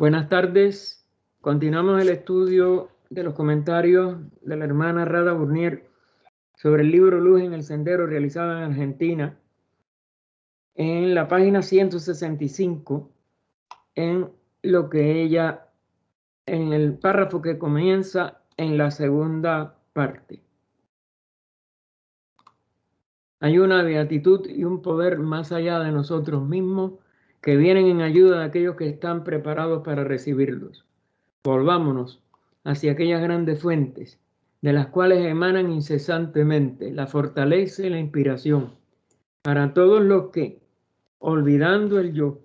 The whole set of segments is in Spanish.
Buenas tardes. Continuamos el estudio de los comentarios de la hermana Rada Burnier sobre el libro Luz en el Sendero, realizado en Argentina, en la página 165, en el párrafo que comienza en la segunda parte. Hay una beatitud y un poder más allá de nosotros mismos que vienen en ayuda de aquellos que están preparados para recibirlos. Volvámonos hacia aquellas grandes fuentes de las cuales emanan incesantemente la fortaleza y la inspiración para todos los que, olvidando el yo,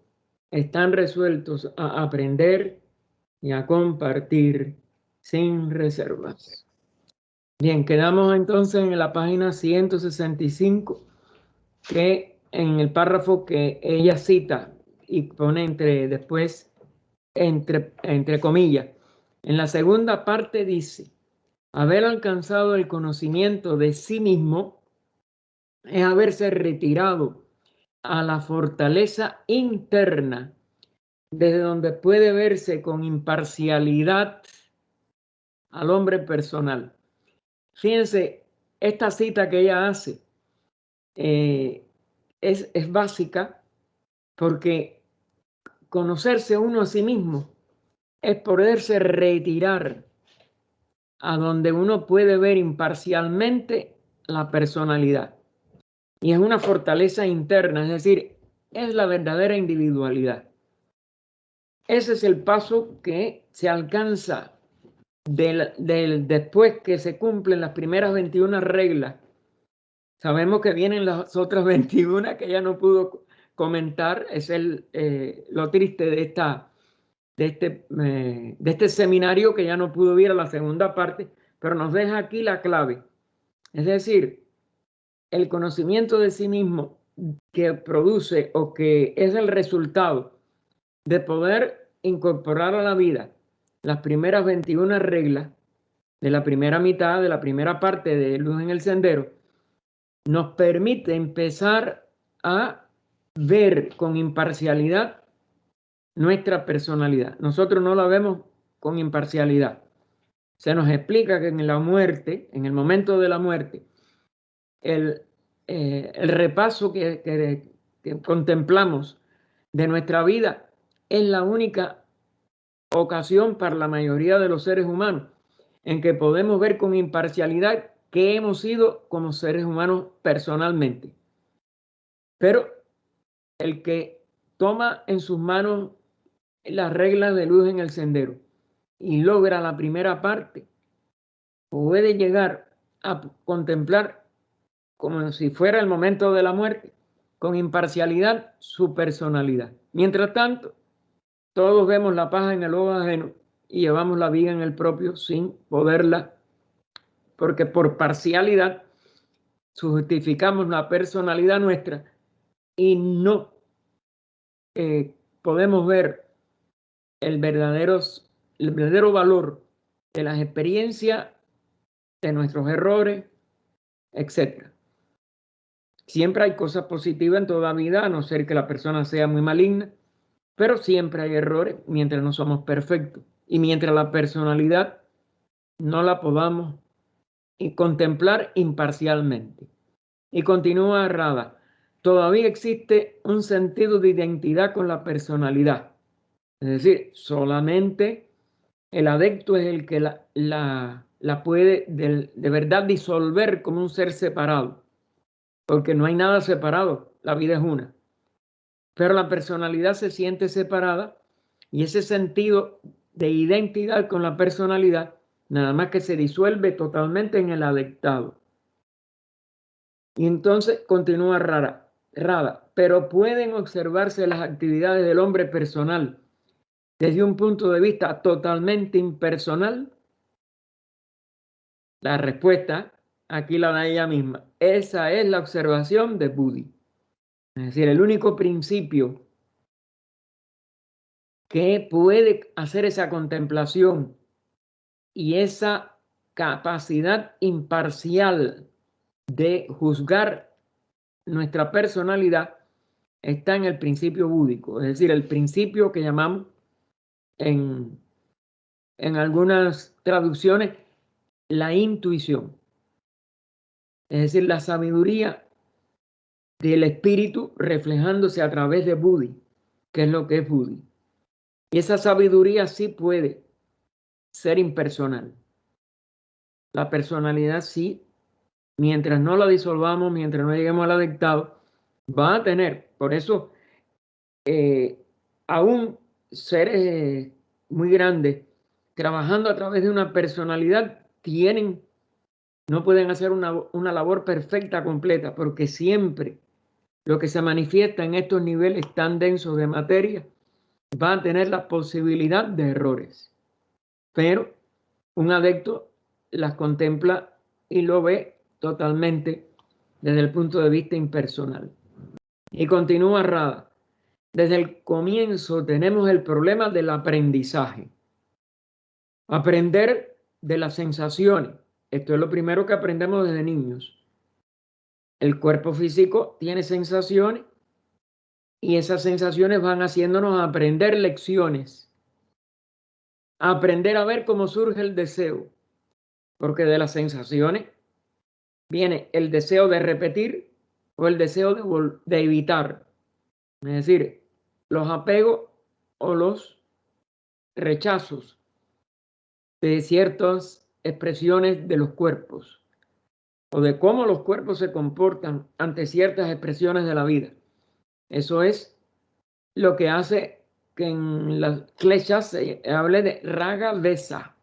están resueltos a aprender y a compartir sin reservas. Bien, quedamos entonces en la página 165, que en el párrafo que ella cita y pone entre comillas. En la segunda parte dice: haber alcanzado el conocimiento de sí mismo es haberse retirado a la fortaleza interna, desde donde puede verse con imparcialidad al hombre personal. Fíjense, esta cita que ella hace es básica, porque conocerse uno a sí mismo es poderse retirar a donde uno puede ver imparcialmente la personalidad. Y es una fortaleza interna, es decir, es la verdadera individualidad. Ese es el paso que se alcanza después que se cumplen las primeras 21 reglas. Sabemos que vienen las otras 21 que ella no pudo comentar. Es lo triste de este seminario, que ya no pudo ir a la segunda parte, pero nos deja aquí la clave. Es decir, el conocimiento de sí mismo que produce o que es el resultado de poder incorporar a la vida las primeras 21 reglas de la primera mitad, de la primera parte de Luz en el Sendero, nos permite empezar a ver con imparcialidad nuestra personalidad. Nosotros no la vemos con imparcialidad. Se nos explica que en la muerte, en el momento de la muerte, el repaso que contemplamos de nuestra vida es la única ocasión para la mayoría de los seres humanos en que podemos ver con imparcialidad qué hemos sido como seres humanos personalmente. Pero el que toma en sus manos las reglas de Luz en el Sendero y logra la primera parte, puede llegar a contemplar, como si fuera el momento de la muerte, con imparcialidad su personalidad. Mientras tanto, todos vemos la paja en el ojo ajeno y llevamos la viga en el propio sin poderla, porque por parcialidad justificamos la personalidad nuestra y no podemos ver el verdadero valor de las experiencias, de nuestros errores, etc. Siempre hay cosas positivas en toda vida, a no ser que la persona sea muy maligna, pero siempre hay errores mientras no somos perfectos y mientras la personalidad no la podamos contemplar imparcialmente. Y continúa Rada: todavía existe un sentido de identidad con la personalidad. Es decir, solamente el adepto es el que la puede de verdad disolver como un ser separado, porque no hay nada separado, la vida es una. Pero la personalidad se siente separada, y ese sentido de identidad con la personalidad nada más que se disuelve totalmente en el adeptado. Y entonces continúa Rada: pero pueden observarse las actividades del hombre personal desde un punto de vista totalmente impersonal. La respuesta aquí la da ella misma. Esa es la observación de Buddhi. Es decir, el único principio que puede hacer esa contemplación y esa capacidad imparcial de juzgar nuestra personalidad está en el principio búdico, es decir, el principio que llamamos en algunas traducciones, la intuición, es decir, la sabiduría del espíritu reflejándose a través de Buddhi, que es lo que es Buddhi. Y esa sabiduría sí puede ser impersonal. La personalidad sí, mientras no la disolvamos, mientras no lleguemos al adictado, va a tener. Por eso, aún seres muy grandes, trabajando a través de una personalidad, no pueden hacer una labor perfecta, completa, porque siempre lo que se manifiesta en estos niveles tan densos de materia va a tener la posibilidad de errores. Pero un adepto las contempla y lo ve totalmente desde el punto de vista impersonal. Y continúa Rada. Desde el comienzo tenemos el problema del aprendizaje. Aprender de las sensaciones. Esto es lo primero que aprendemos desde niños. El cuerpo físico tiene sensaciones y esas sensaciones van haciéndonos aprender lecciones. Aprender a ver cómo surge el deseo. Porque de las sensaciones viene el deseo de repetir o el deseo de evitar. Es decir, los apegos o los rechazos de ciertas expresiones de los cuerpos o de cómo los cuerpos se comportan ante ciertas expresiones de la vida. Eso es lo que hace que en las kleshas se hable de raga vesa,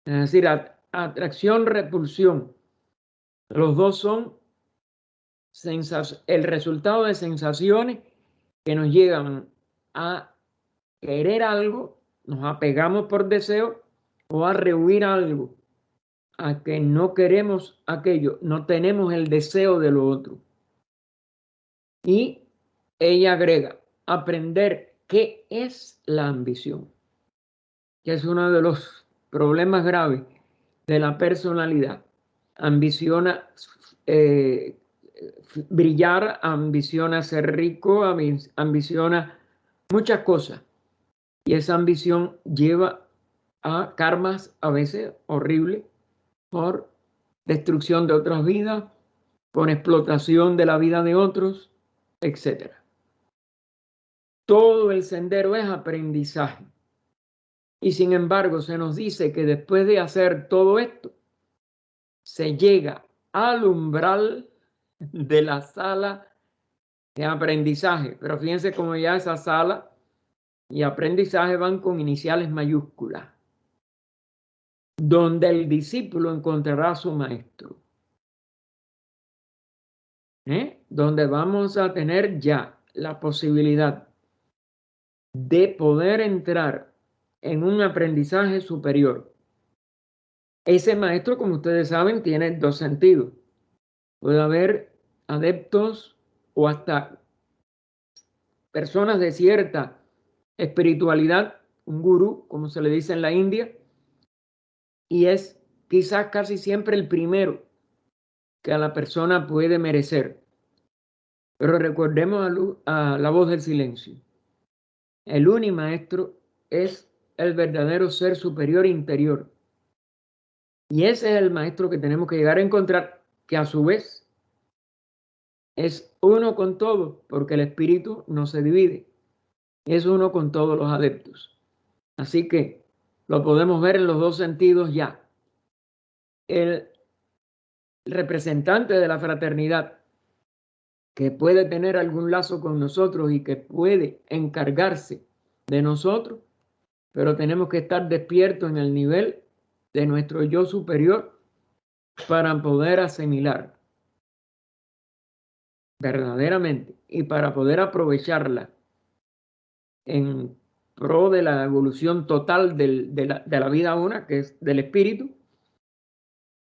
es decir, atracción, repulsión. Los dos son el resultado de sensaciones que nos llegan a querer algo, nos apegamos por deseo, o a rehuir algo, a que no queremos aquello, no tenemos el deseo de lo otro. Y ella agrega, aprender qué es la ambición, que es uno de los problemas graves de la personalidad. Ambiciona brillar, ambiciona ser rico, ambiciona muchas cosas. Y esa ambición lleva a karmas a veces horribles por destrucción de otras vidas, por explotación de la vida de otros, etc. Todo el sendero es aprendizaje. Y sin embargo, se nos dice que después de hacer todo esto, se llega al umbral de la sala de aprendizaje. Pero fíjense cómo ya esa sala y aprendizaje van con iniciales mayúsculas, donde el discípulo encontrará a su maestro. Donde vamos a tener ya la posibilidad de poder entrar en un aprendizaje superior. Ese maestro, como ustedes saben, tiene dos sentidos. Puede haber adeptos o hasta personas de cierta espiritualidad, un gurú, como se le dice en la India, y es quizás casi siempre el primero que a la persona puede merecer. Pero recordemos a la voz del silencio. El unimaestro es el verdadero ser superior interior. Y ese es el maestro que tenemos que llegar a encontrar, que a su vez es uno con todo, porque el espíritu no se divide. Es uno con todos los adeptos. Así que lo podemos ver en los dos sentidos ya. El representante de la fraternidad que puede tener algún lazo con nosotros y que puede encargarse de nosotros, pero tenemos que estar despiertos en el nivel de nuestro yo superior para poder asimilar verdaderamente y para poder aprovecharla en pro de la evolución total de la vida una, que es del espíritu,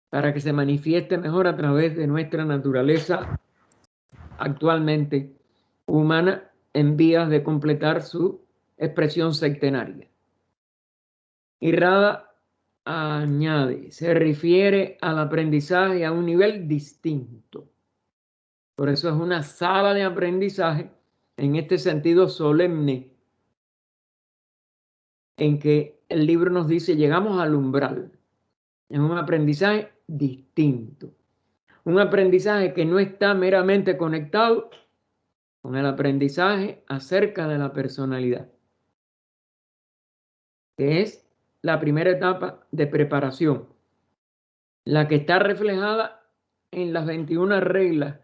para que se manifieste mejor a través de nuestra naturaleza actualmente humana en vías de completar su expresión sectenaria. Y Rada añade, se refiere al aprendizaje a un nivel distinto. Por eso es una sala de aprendizaje en este sentido solemne, en que el libro nos dice, llegamos al umbral. Es un aprendizaje distinto. Un aprendizaje que no está meramente conectado con el aprendizaje acerca de la personalidad, que es la primera etapa de preparación, la que está reflejada en las 21 reglas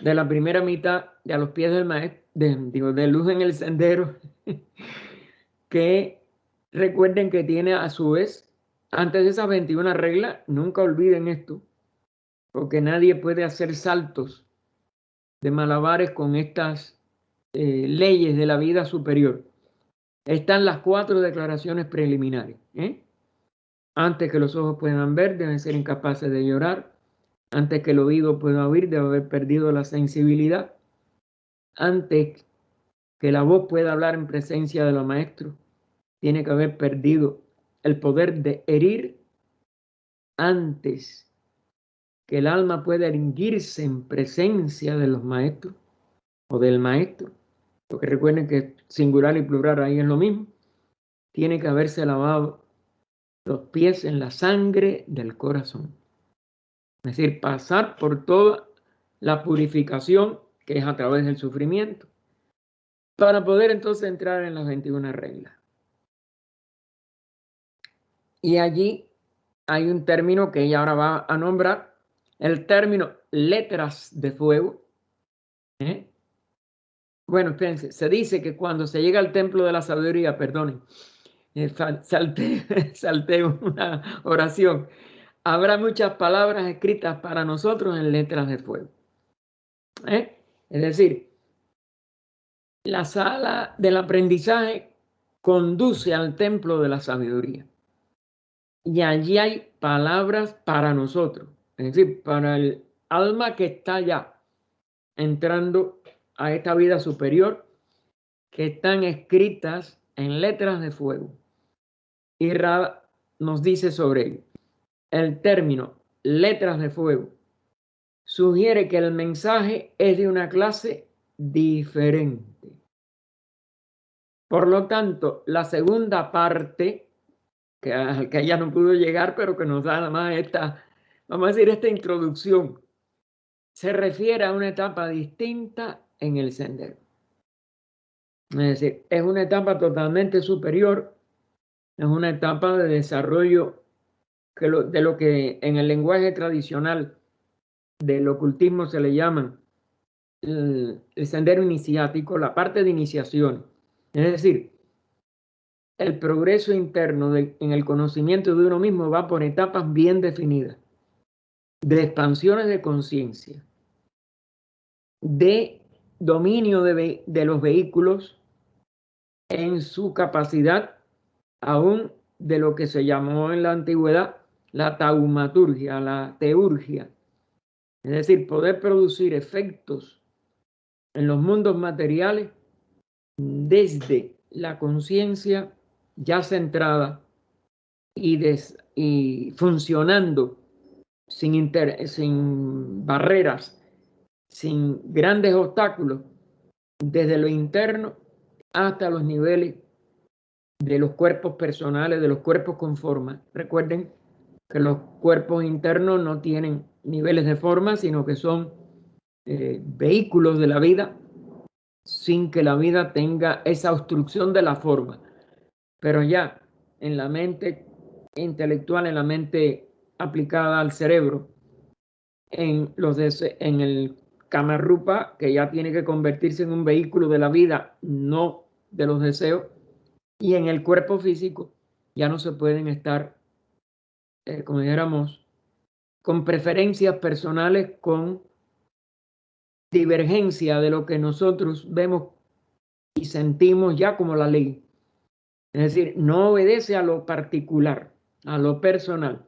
de la primera mitad de A los pies del maestro, de Luz en el Sendero, que recuerden que tiene a su vez, antes de esas 21 reglas, nunca olviden esto, porque nadie puede hacer saltos de malabares con estas leyes de la vida superior. Están las 4 declaraciones preliminares. Antes que los ojos puedan ver, deben ser incapaces de llorar. Antes que el oído pueda oír, debe haber perdido la sensibilidad. Antes que la voz pueda hablar en presencia de los maestros, tiene que haber perdido el poder de herir. Antes que el alma pueda erguirse en presencia de los maestros o del maestro, porque recuerden que singular y plural ahí es lo mismo, tiene que haberse lavado los pies en la sangre del corazón. Es decir, pasar por toda la purificación que es a través del sufrimiento, para poder entonces entrar en las 21 reglas. Y allí hay un término que ella ahora va a nombrar, el término letras de fuego. Bueno, espérense, se dice que cuando se llega al templo de la sabiduría, perdonen, salté una oración, habrá muchas palabras escritas para nosotros en letras de fuego. Es decir, la sala del aprendizaje conduce al templo de la sabiduría. Y allí hay palabras para nosotros, es decir, para el alma que está ya entrando a esta vida superior, que están escritas en letras de fuego. Y Ra nos dice sobre ello. El término letras de fuego sugiere que el mensaje es de una clase diferente. Por lo tanto, la segunda parte, que ella no pudo llegar, pero que nos da nada más esta, vamos a decir, esta introducción, se refiere a una etapa distinta en el sendero. Es decir, es una etapa totalmente superior, es una etapa de desarrollo de lo que en el lenguaje tradicional del ocultismo se le llama el sendero iniciático, la parte de iniciación. Es decir, el progreso interno en el conocimiento de uno mismo va por etapas bien definidas, de expansiones de conciencia, de dominio de los vehículos en su capacidad, aún de lo que se llamó en la antigüedad la taumaturgia, la teurgia, es decir, poder producir efectos en los mundos materiales desde la conciencia ya centrada y funcionando sin barreras, sin grandes obstáculos, desde lo interno hasta los niveles de los cuerpos personales, de los cuerpos con forma. Recuerden que los cuerpos internos no tienen niveles de forma, sino que son vehículos de la vida, sin que la vida tenga esa obstrucción de la forma. Pero ya en la mente intelectual, en la mente aplicada al cerebro, en el Kamarupa, que ya tiene que convertirse en un vehículo de la vida, no de los deseos, y en el cuerpo físico ya no se pueden estar, como dijéramos, con preferencias personales, con divergencia de lo que nosotros vemos y sentimos ya como la ley. Es decir, no obedece a lo particular, a lo personal,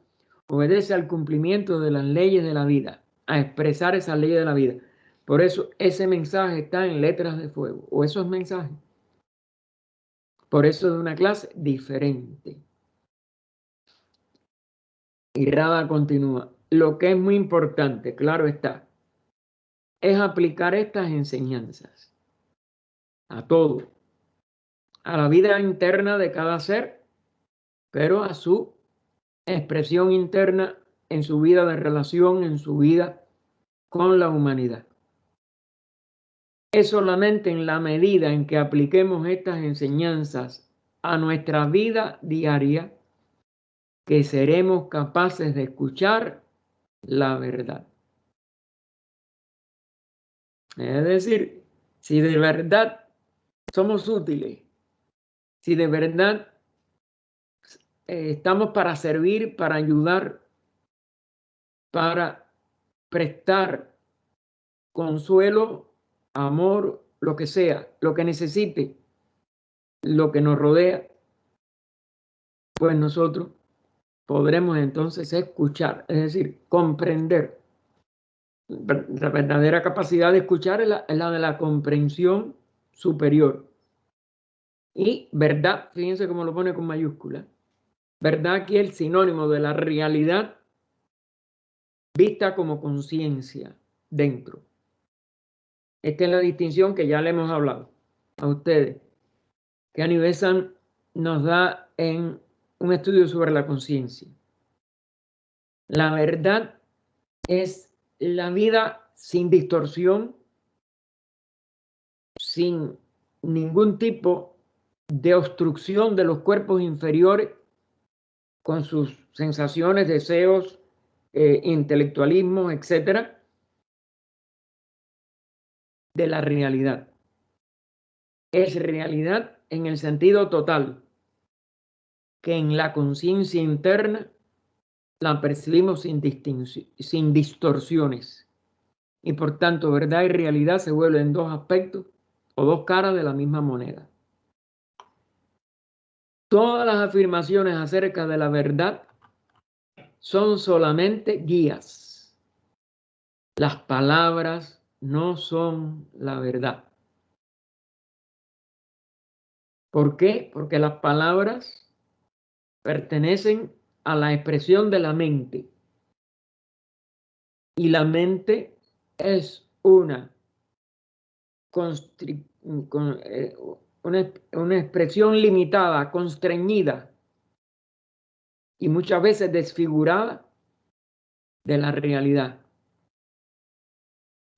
obedece al cumplimiento de las leyes de la vida, a expresar esas leyes de la vida. Por eso ese mensaje está en letras de fuego, o esos mensajes. Por eso de una clase diferente. Y Radha continúa. Lo que es muy importante, claro está, es aplicar estas enseñanzas a todo. a la vida interna de cada ser, pero a su expresión interna en su vida de relación, en su vida con la humanidad. Es solamente en la medida en que apliquemos estas enseñanzas a nuestra vida diaria que seremos capaces de escuchar la verdad. Es decir, si de verdad somos útiles, si de verdad estamos para servir, para ayudar, para prestar consuelo, amor, lo que sea, lo que necesite, lo que nos rodea, pues nosotros podremos entonces escuchar, es decir, comprender. La verdadera capacidad de escuchar es la de la comprensión superior. Y verdad, fíjense cómo lo pone con mayúscula. Verdad aquí es el sinónimo de la realidad vista como conciencia dentro. Esta es la distinción que ya le hemos hablado a ustedes, que Anibesan nos da en un estudio sobre la conciencia. La verdad es la vida sin distorsión, sin ningún tipo de obstrucción de los cuerpos inferiores con sus sensaciones, deseos, intelectualismo, etcétera, de la realidad. Es realidad en el sentido total, que en la conciencia interna la percibimos sin distorsiones. Y por tanto, verdad y realidad se vuelven dos aspectos o dos caras de la misma moneda. Todas las afirmaciones acerca de la verdad son solamente guías. Las palabras no son la verdad. ¿Por qué? Porque las palabras pertenecen a la expresión de la mente. Y la mente es una expresión limitada, constreñida y muchas veces desfigurada de la realidad.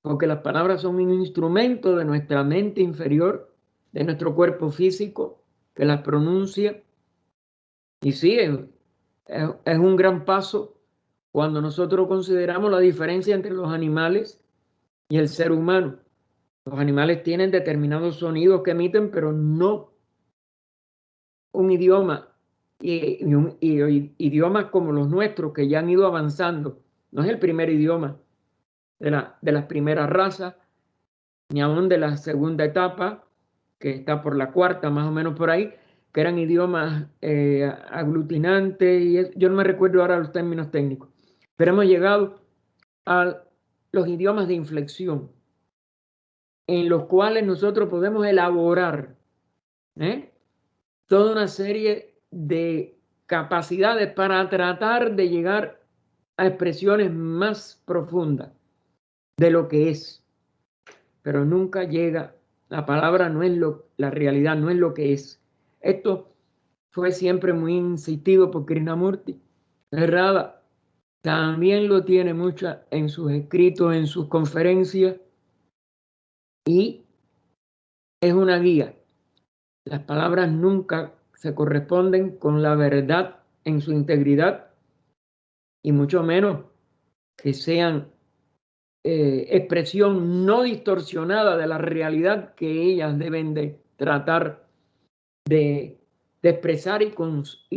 Porque las palabras son un instrumento de nuestra mente inferior, de nuestro cuerpo físico, que las pronuncia. Y sí, es un gran paso cuando nosotros consideramos la diferencia entre los animales y el ser humano. Los animales tienen determinados sonidos que emiten, pero no un idioma y idiomas como los nuestros que ya han ido avanzando. No es el primer idioma de las primeras razas, ni aún de la segunda etapa, que está por la cuarta, más o menos por ahí, que eran idiomas aglutinantes, y yo no me recuerdo ahora los términos técnicos, pero hemos llegado a los idiomas de inflexión, en los cuales nosotros podemos elaborar toda una serie de capacidades para tratar de llegar a expresiones más profundas de lo que es, pero nunca llega. La palabra no es la realidad no es lo que es. Esto fue siempre muy insistido por Krishnamurti. Radha también lo tiene mucho en sus escritos, en sus conferencias, y es una guía. Las palabras nunca se corresponden con la verdad en su integridad, y mucho menos que sean expresión no distorsionada de la realidad que ellas deben de tratar de expresar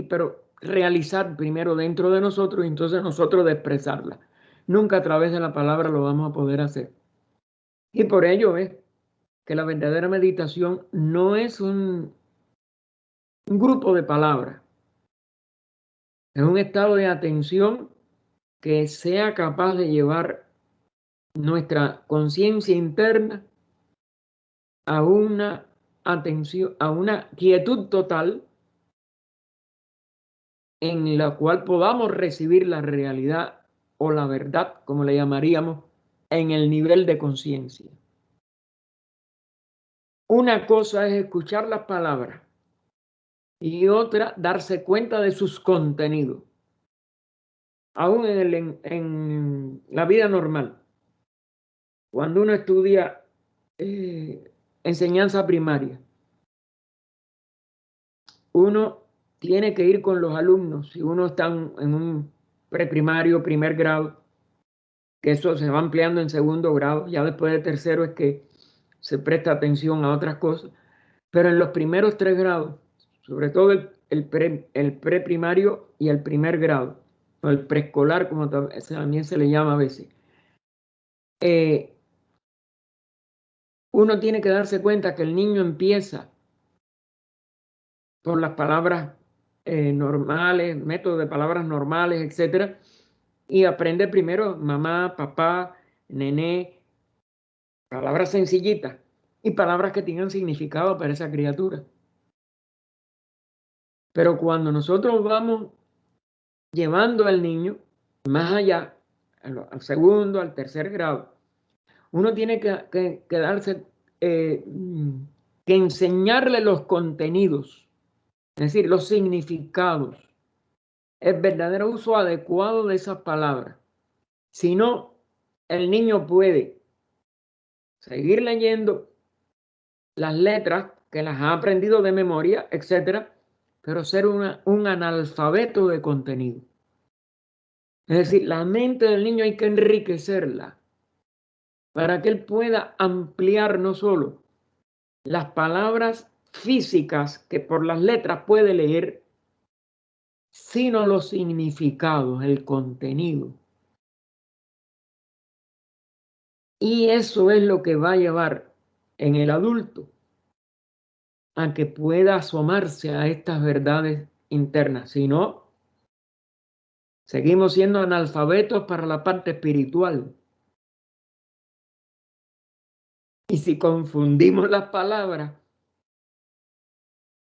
pero realizar primero dentro de nosotros y entonces nosotros de expresarla. Nunca a través de la palabra lo vamos a poder hacer. Y por ello es que la verdadera meditación no es un grupo de palabras, es un estado de atención que sea capaz de llevar nuestra conciencia interna a una atención, a una quietud total en la cual podamos recibir la realidad o la verdad, como le llamaríamos, en el nivel de conciencia. Una cosa es escuchar las palabras y otra, darse cuenta de sus contenidos. Aún en la vida normal, cuando uno estudia enseñanza primaria, uno tiene que ir con los alumnos, si uno está en un preprimario, primer grado, que eso se va ampliando en segundo grado, ya después de tercero es que se presta atención a otras cosas, pero en los primeros 3 grados, sobre todo el preprimario y el primer grado, o el preescolar, como también se le llama a veces, uno tiene que darse cuenta que el niño empieza por las palabras normales, métodos de palabras normales, etcétera, y aprende primero mamá, papá, nené, palabras sencillitas y palabras que tengan significado para esa criatura. Pero cuando nosotros vamos llevando al niño más allá, al segundo, al tercer grado, uno tiene que darse, que enseñarle los contenidos, es decir, los significados, el verdadero uso adecuado de esas palabras. Si no, el niño puede seguir leyendo las letras que las ha aprendido de memoria, etcétera, pero ser un analfabeto de contenido. Es decir, la mente del niño hay que enriquecerla para que él pueda ampliar no solo las palabras físicas que por las letras puede leer, sino los significados, el contenido. Y eso es lo que va a llevar en el adulto a que pueda asomarse a estas verdades internas. Si no, seguimos siendo analfabetos para la parte espiritual. Y si confundimos las palabras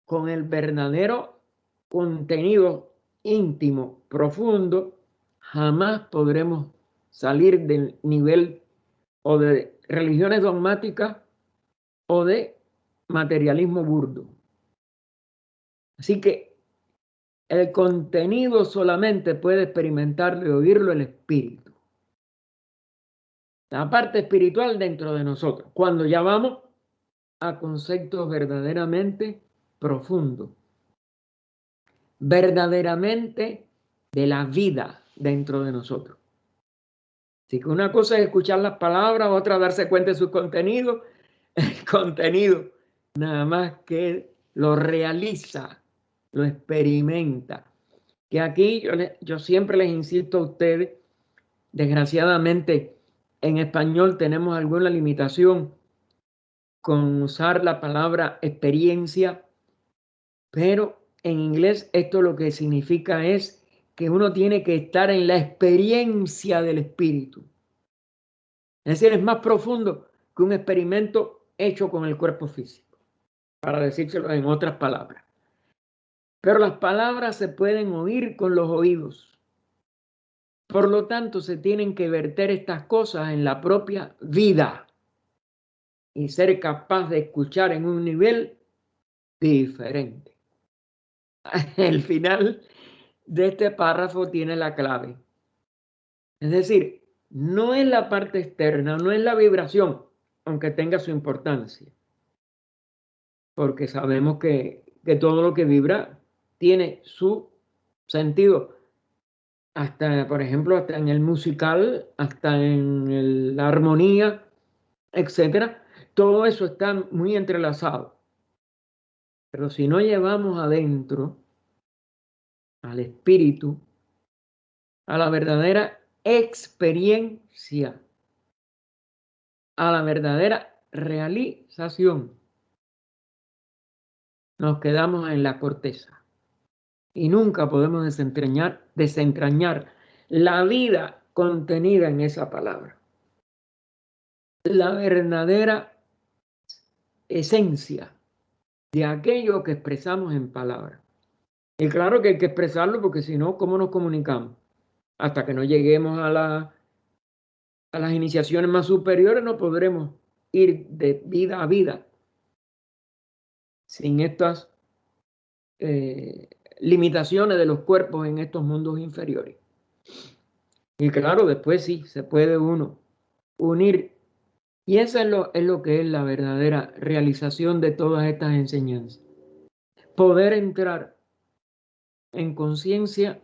con el verdadero contenido íntimo, profundo, jamás podremos salir del nivel o de religiones dogmáticas o de materialismo burdo. Así que el contenido solamente puede experimentarlo y oírlo el espíritu. La parte espiritual dentro de nosotros, cuando ya vamos a conceptos verdaderamente profundos, verdaderamente de la vida dentro de nosotros. Así que una cosa es escuchar las palabras, otra darse cuenta de su contenido. El contenido nada más que lo realiza, lo experimenta. Que aquí yo siempre les insisto a ustedes, desgraciadamente en español tenemos alguna limitación con usar la palabra experiencia, pero en inglés esto lo que significa es que uno tiene que estar en la experiencia del espíritu. Es decir, es más profundo que un experimento hecho con el cuerpo físico, para decírselo en otras palabras. Pero las palabras se pueden oír con los oídos. Por lo tanto, se tienen que verter estas cosas en la propia vida y ser capaz de escuchar en un nivel diferente. El final de este párrafo tiene la clave. Es decir, no es la parte externa, no es la vibración, aunque tenga su importancia, porque sabemos que todo lo que vibra tiene su sentido, hasta, por ejemplo, hasta en el musical, hasta en la armonía, etcétera. Todo eso está muy entrelazado. Pero si no llevamos adentro al espíritu, a la verdadera experiencia, a la verdadera realización, nos quedamos en la corteza y nunca podemos desentrañar la vida contenida en esa palabra, la verdadera esencia de aquello que expresamos en palabras. Y claro que hay que expresarlo porque si no, ¿cómo nos comunicamos? Hasta que no lleguemos a las iniciaciones más superiores, no podremos ir de vida a vida sin estas limitaciones de los cuerpos en estos mundos inferiores. Y claro, después sí, se puede uno unir. Y eso es lo que es la verdadera realización de todas estas enseñanzas. Poder entrar en conciencia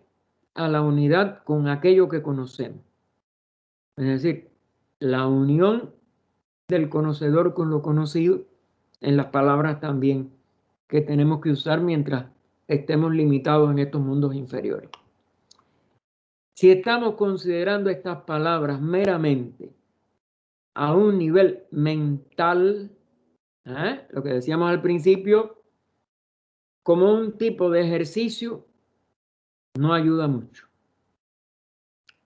a la unidad con aquello que conocemos. Es decir, la unión del conocedor con lo conocido, en las palabras también que tenemos que usar mientras estemos limitados en estos mundos inferiores. Si estamos considerando estas palabras meramente a un nivel mental, lo que decíamos al principio, como un tipo de ejercicio, no ayuda mucho.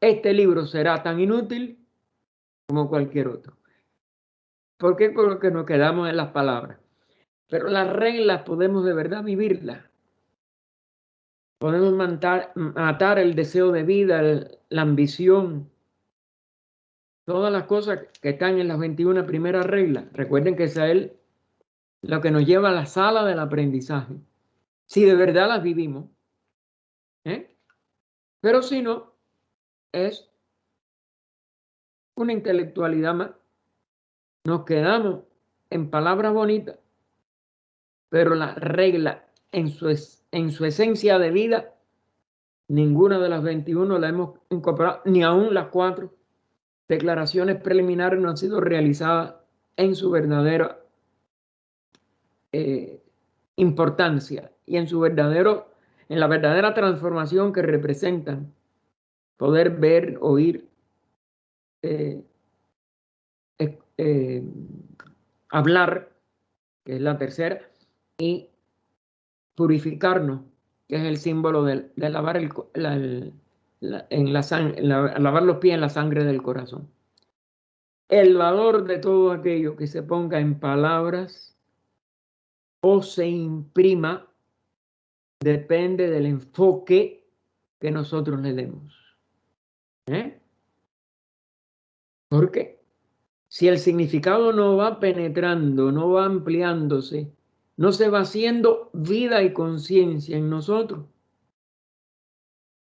Este libro será tan inútil como cualquier otro. ¿Por qué? Porque nos quedamos en las palabras. Pero las reglas podemos de verdad vivirlas. Podemos matar el deseo de vida, la ambición, todas las cosas que están en las 21 primeras reglas. Recuerden que esa es lo que nos lleva a la sala del aprendizaje. Si de verdad las vivimos. Pero si no, es una intelectualidad más. Nos quedamos en palabras bonitas, pero la regla en su esencia de vida, ninguna de las 21 la hemos incorporado, ni aún las 4 declaraciones preliminares no han sido realizadas en su verdadera importancia y en la verdadera transformación que representan poder ver, oír, hablar, que es la tercera, y purificarnos, que es el símbolo de lavar lavar los pies en la sangre del corazón. El valor de todo aquello que se ponga en palabras o se imprima depende del enfoque que nosotros le demos. ¿Por qué? Si el significado no va penetrando, no va ampliándose, no se va haciendo vida y conciencia en nosotros.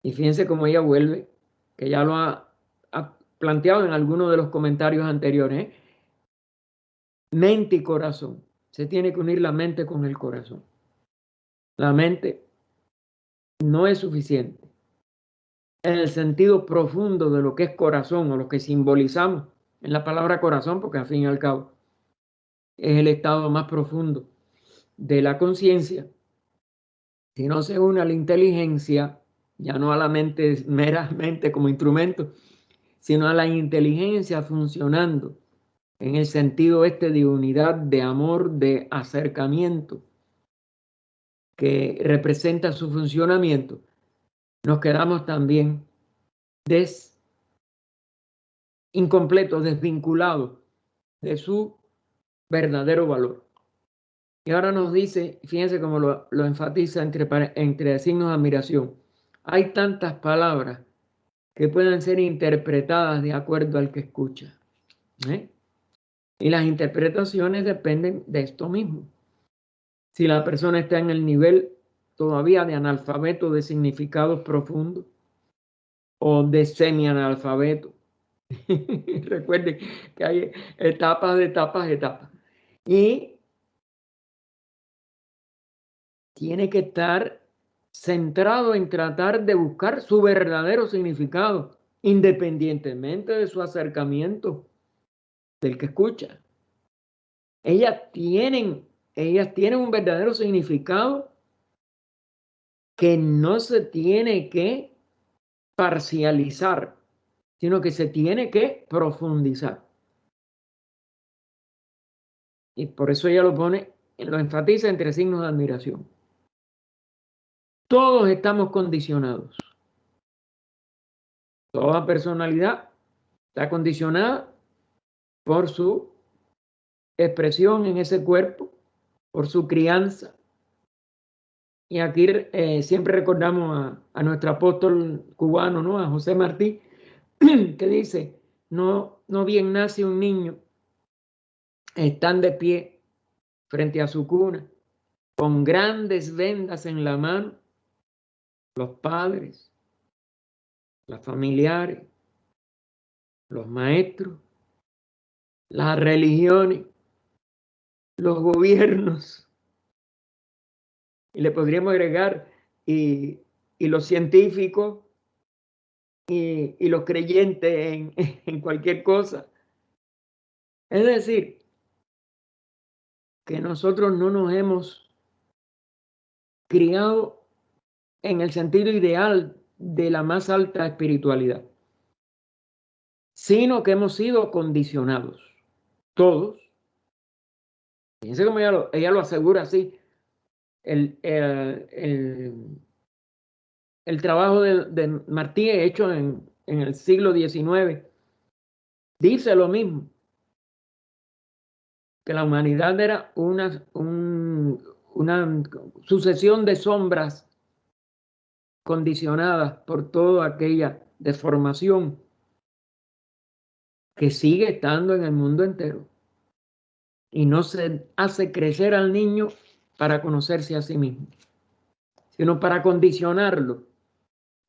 Y fíjense cómo ella vuelve, que ya lo ha planteado en algunos de los comentarios anteriores. Mente y corazón. Se tiene que unir la mente con el corazón. La mente no es suficiente. En el sentido profundo de lo que es corazón o lo que simbolizamos en la palabra corazón, porque al fin y al cabo es el estado más profundo de la conciencia. Si no se une a la inteligencia, ya no a la mente meramente como instrumento, sino a la inteligencia funcionando en el sentido de unidad, de amor, de acercamiento, que representa su funcionamiento, nos quedamos también incompletos, desvinculados de su verdadero valor. Y ahora nos dice, fíjense cómo lo enfatiza entre signos de admiración. Hay tantas palabras que pueden ser interpretadas de acuerdo al que escucha. Y las interpretaciones dependen de esto mismo. Si la persona está en el nivel todavía de analfabeto de significados profundos o de semi-analfabeto. Recuerden que hay etapas. Y tiene que estar centrado en tratar de buscar su verdadero significado, independientemente de su acercamiento del que escucha. Ellas tienen un verdadero significado que no se tiene que parcializar, sino que se tiene que profundizar. Y por eso ella lo enfatiza entre signos de admiración. Todos estamos condicionados. Toda personalidad está condicionada por su expresión en ese cuerpo, por su crianza. Y aquí siempre recordamos a nuestro apóstol cubano, ¿no? A José Martí, que dice, no bien nace un niño, están de pie frente a su cuna, con grandes vendas en la mano, los padres, los familiares, los maestros, las religiones, los gobiernos, y le podríamos agregar y los científicos y los creyentes en cualquier cosa. Es decir, que nosotros no nos hemos criado en el sentido ideal de la más alta espiritualidad, sino que hemos sido condicionados, todos. Fíjense cómo ella lo asegura así. El trabajo de Martí, hecho en el siglo XIX, dice lo mismo, que la humanidad era una sucesión de sombras condicionadas por toda aquella deformación que sigue estando en el mundo entero y no se hace crecer al niño para conocerse a sí mismo, sino para condicionarlo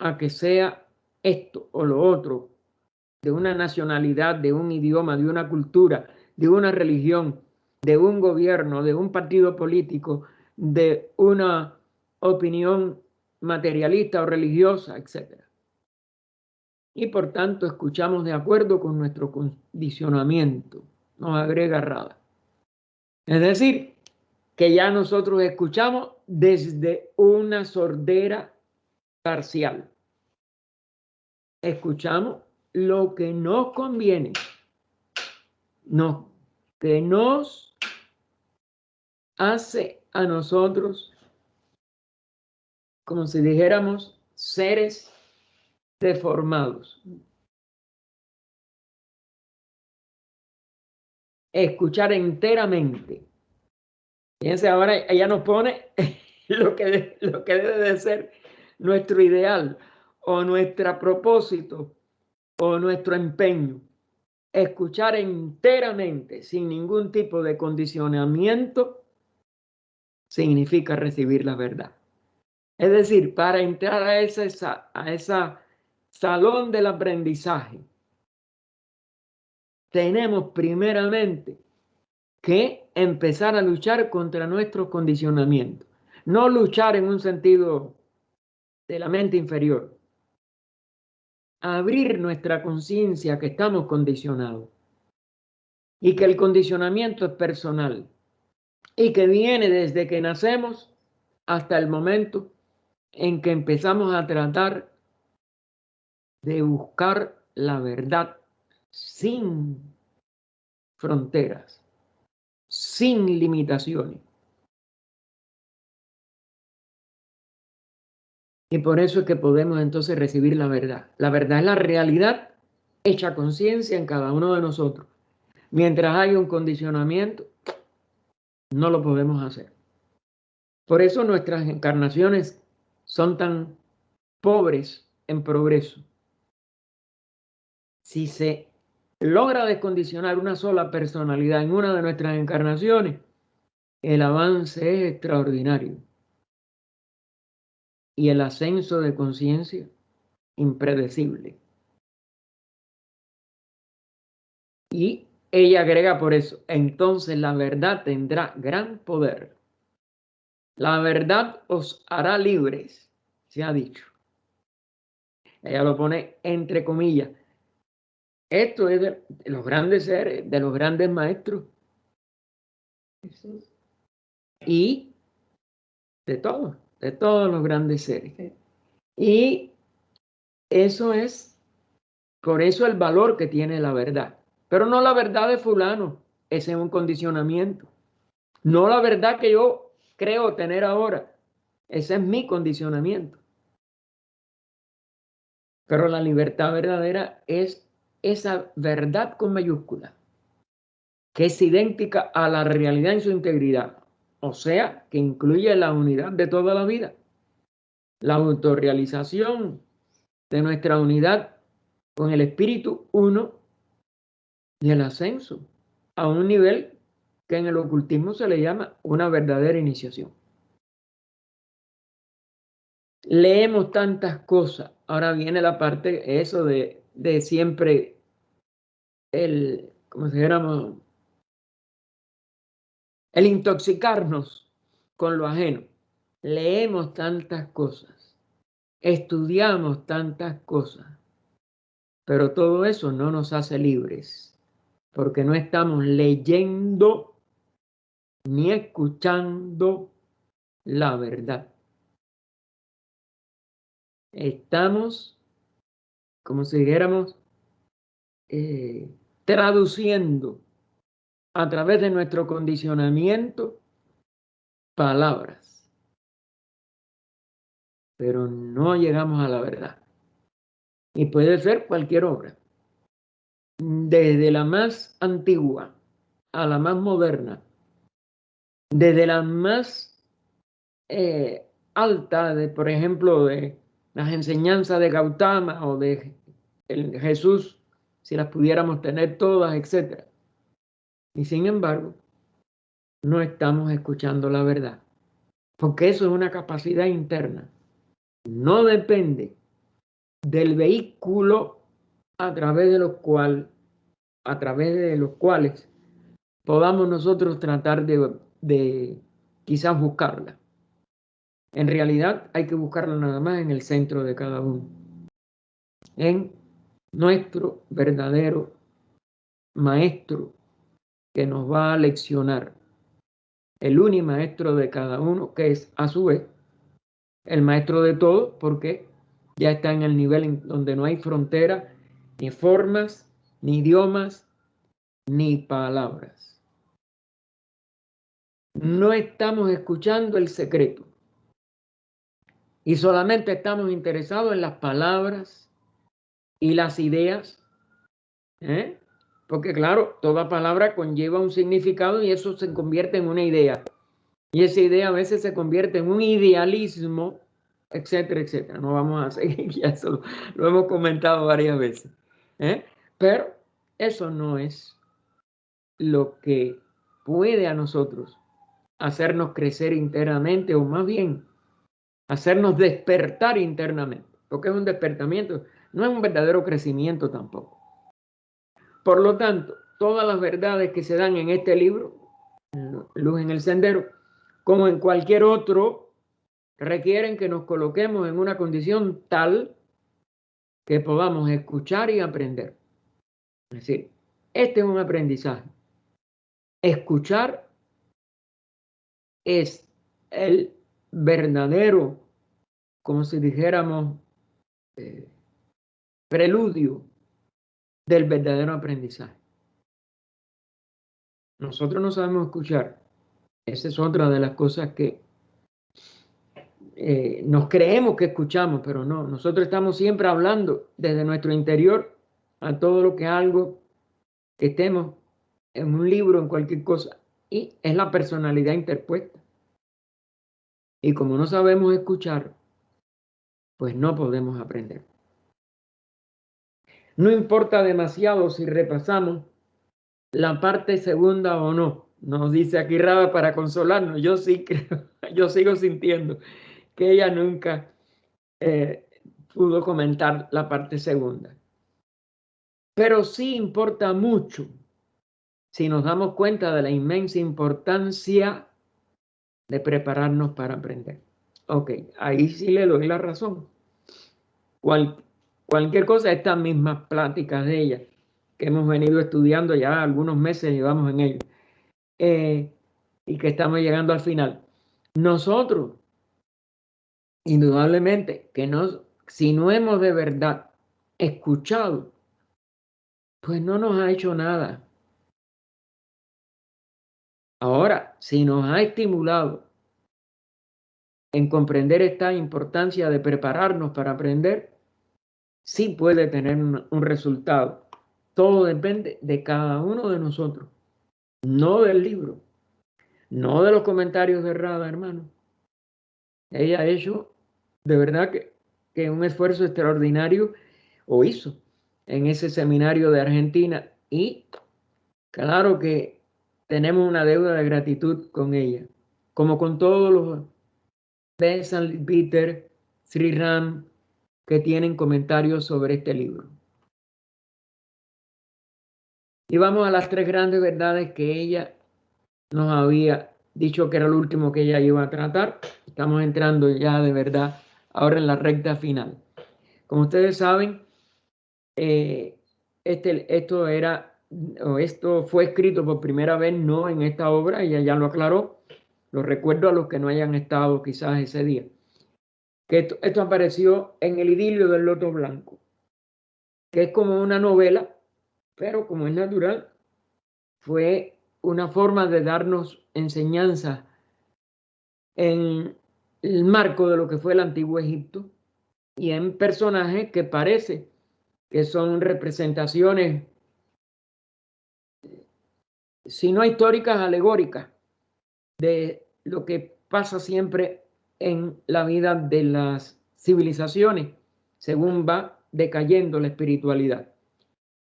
a que sea esto o lo otro, de una nacionalidad, de un idioma, de una cultura, de una religión, de un gobierno, de un partido político, de una opinión materialista o religiosa, etc. Y por tanto escuchamos de acuerdo con nuestro condicionamiento, nos agrega Rada. Es decir, que ya nosotros escuchamos desde una sordera parcial. Escuchamos lo que nos conviene, que nos hace a nosotros, como si dijéramos, seres deformados. Escuchar enteramente. Fíjense, ahora ella nos pone lo que debe de ser nuestro ideal o nuestro propósito o nuestro empeño. Escuchar enteramente, sin ningún tipo de condicionamiento, significa recibir la verdad. Es decir, para entrar a ese salón del aprendizaje, tenemos primeramente que empezar a luchar contra nuestros condicionamientos. No luchar en un sentido de la mente inferior. Abrir nuestra conciencia que estamos condicionados y que el condicionamiento es personal y que viene desde que nacemos hasta el momento en que empezamos a tratar de buscar la verdad sin fronteras, sin limitaciones. Y por eso es que podemos entonces recibir la verdad. La verdad es la realidad hecha conciencia en cada uno de nosotros. Mientras hay un condicionamiento, no lo podemos hacer. Por eso nuestras encarnaciones son tan pobres en progreso. Si se logra descondicionar una sola personalidad en una de nuestras encarnaciones, el avance es extraordinario. Y el ascenso de conciencia, impredecible. Y ella agrega por eso, entonces la verdad tendrá gran poder. La verdad os hará libres, se ha dicho. Ella lo pone entre comillas. Esto es de los grandes seres, de los grandes maestros. Y de todos los grandes seres. Y eso es, por eso el valor que tiene la verdad. Pero no la verdad de fulano, ese es un condicionamiento. No la verdad que yo creo tener ahora, ese es mi condicionamiento. Pero la libertad verdadera es esa verdad con mayúscula, que es idéntica a la realidad en su integridad, o sea, que incluye la unidad de toda la vida, la autorrealización de nuestra unidad con el espíritu uno y el ascenso a un nivel que en el ocultismo se le llama una verdadera iniciación. leemos tantas cosas. Ahora viene la parte, eso de siempre, como si dijéramos, el intoxicarnos con lo ajeno. Leemos tantas cosas, estudiamos tantas cosas, pero todo eso no nos hace libres, porque no estamos leyendo ni escuchando la verdad. Estamos, como si dijéramos, traduciendo a través de nuestro condicionamiento palabras, pero no llegamos a la verdad. Y puede ser cualquier obra, desde la más antigua a la más moderna, desde la más alta, por ejemplo, de las enseñanzas de Gautama o de Jesús, si las pudiéramos tener todas, etc. Y sin embargo, no estamos escuchando la verdad, porque eso es una capacidad interna. No depende del vehículo a través de los cuales podamos nosotros tratar de quizás buscarla. En realidad hay que buscarla nada más en el centro de cada uno, en nuestro verdadero maestro que nos va a leccionar, el unimaestro de cada uno, que es a su vez el maestro de todos, porque ya está en el nivel en donde no hay frontera, ni formas, ni idiomas, ni palabras. No estamos escuchando el secreto y solamente estamos interesados en las palabras y las ideas, ¿eh? Porque claro, toda palabra conlleva un significado y eso se convierte en una idea. Y esa idea a veces se convierte en un idealismo, etcétera, etcétera. No vamos a seguir, ya eso lo hemos comentado varias veces, ¿eh? Pero eso no es lo que puede a nosotros hacernos crecer internamente, o más bien hacernos despertar internamente. Porque es un despertamiento, no es un verdadero crecimiento tampoco. Por lo tanto, todas las verdades que se dan en este libro, Luz en el Sendero, como en cualquier otro, requieren que nos coloquemos en una condición tal que podamos escuchar y aprender. Es decir, este es un aprendizaje. Escuchar es el verdadero, como si dijéramos, preludio del verdadero aprendizaje. Nosotros no sabemos escuchar. Esa es otra de las cosas que nos creemos que escuchamos, pero no. Nosotros estamos siempre hablando desde nuestro interior a todo lo que algo que estemos en un libro, en cualquier cosa. Y es la personalidad interpuesta. Y como no sabemos escuchar, pues no podemos aprender. No importa demasiado si repasamos la parte segunda o no. Nos dice aquí Raba para consolarnos. Yo sí creo, yo sigo sintiendo que ella nunca pudo comentar la parte segunda. Pero sí importa mucho si nos damos cuenta de la inmensa importancia de prepararnos para aprender. Ok, ahí sí le doy la razón. Cualquier cosa, estas mismas pláticas de ella, que hemos venido estudiando ya algunos meses, llevamos en ello, y que estamos llegando al final. Nosotros, indudablemente, si no hemos de verdad escuchado, pues no nos ha hecho nada. Ahora, si nos ha estimulado en comprender esta importancia de prepararnos para aprender, sí puede tener un resultado. Todo depende de cada uno de nosotros, no del libro, no de los comentarios de Rada, hermano. Ella ha hecho de verdad que un esfuerzo extraordinario, o hizo, en ese seminario de Argentina, y claro que tenemos una deuda de gratitud con ella, como con todos los de San Peter, Sri Ram que tienen comentarios sobre este libro. Y vamos a las 3 grandes verdades que ella nos había dicho que era el último que ella iba a tratar. Estamos entrando ya de verdad ahora en la recta final. Como ustedes saben, esto fue escrito por primera vez no en esta obra, ella ya lo aclaró. Lo recuerdo a los que no hayan estado quizás ese día. Que esto apareció en El idilio del loto blanco, que es como una novela, pero como es natural, fue una forma de darnos enseñanza en el marco de lo que fue el antiguo Egipto y en personajes que parece que son representaciones, si no históricas, alegóricas, de lo que pasa siempre en la vida de las civilizaciones, según va decayendo la espiritualidad.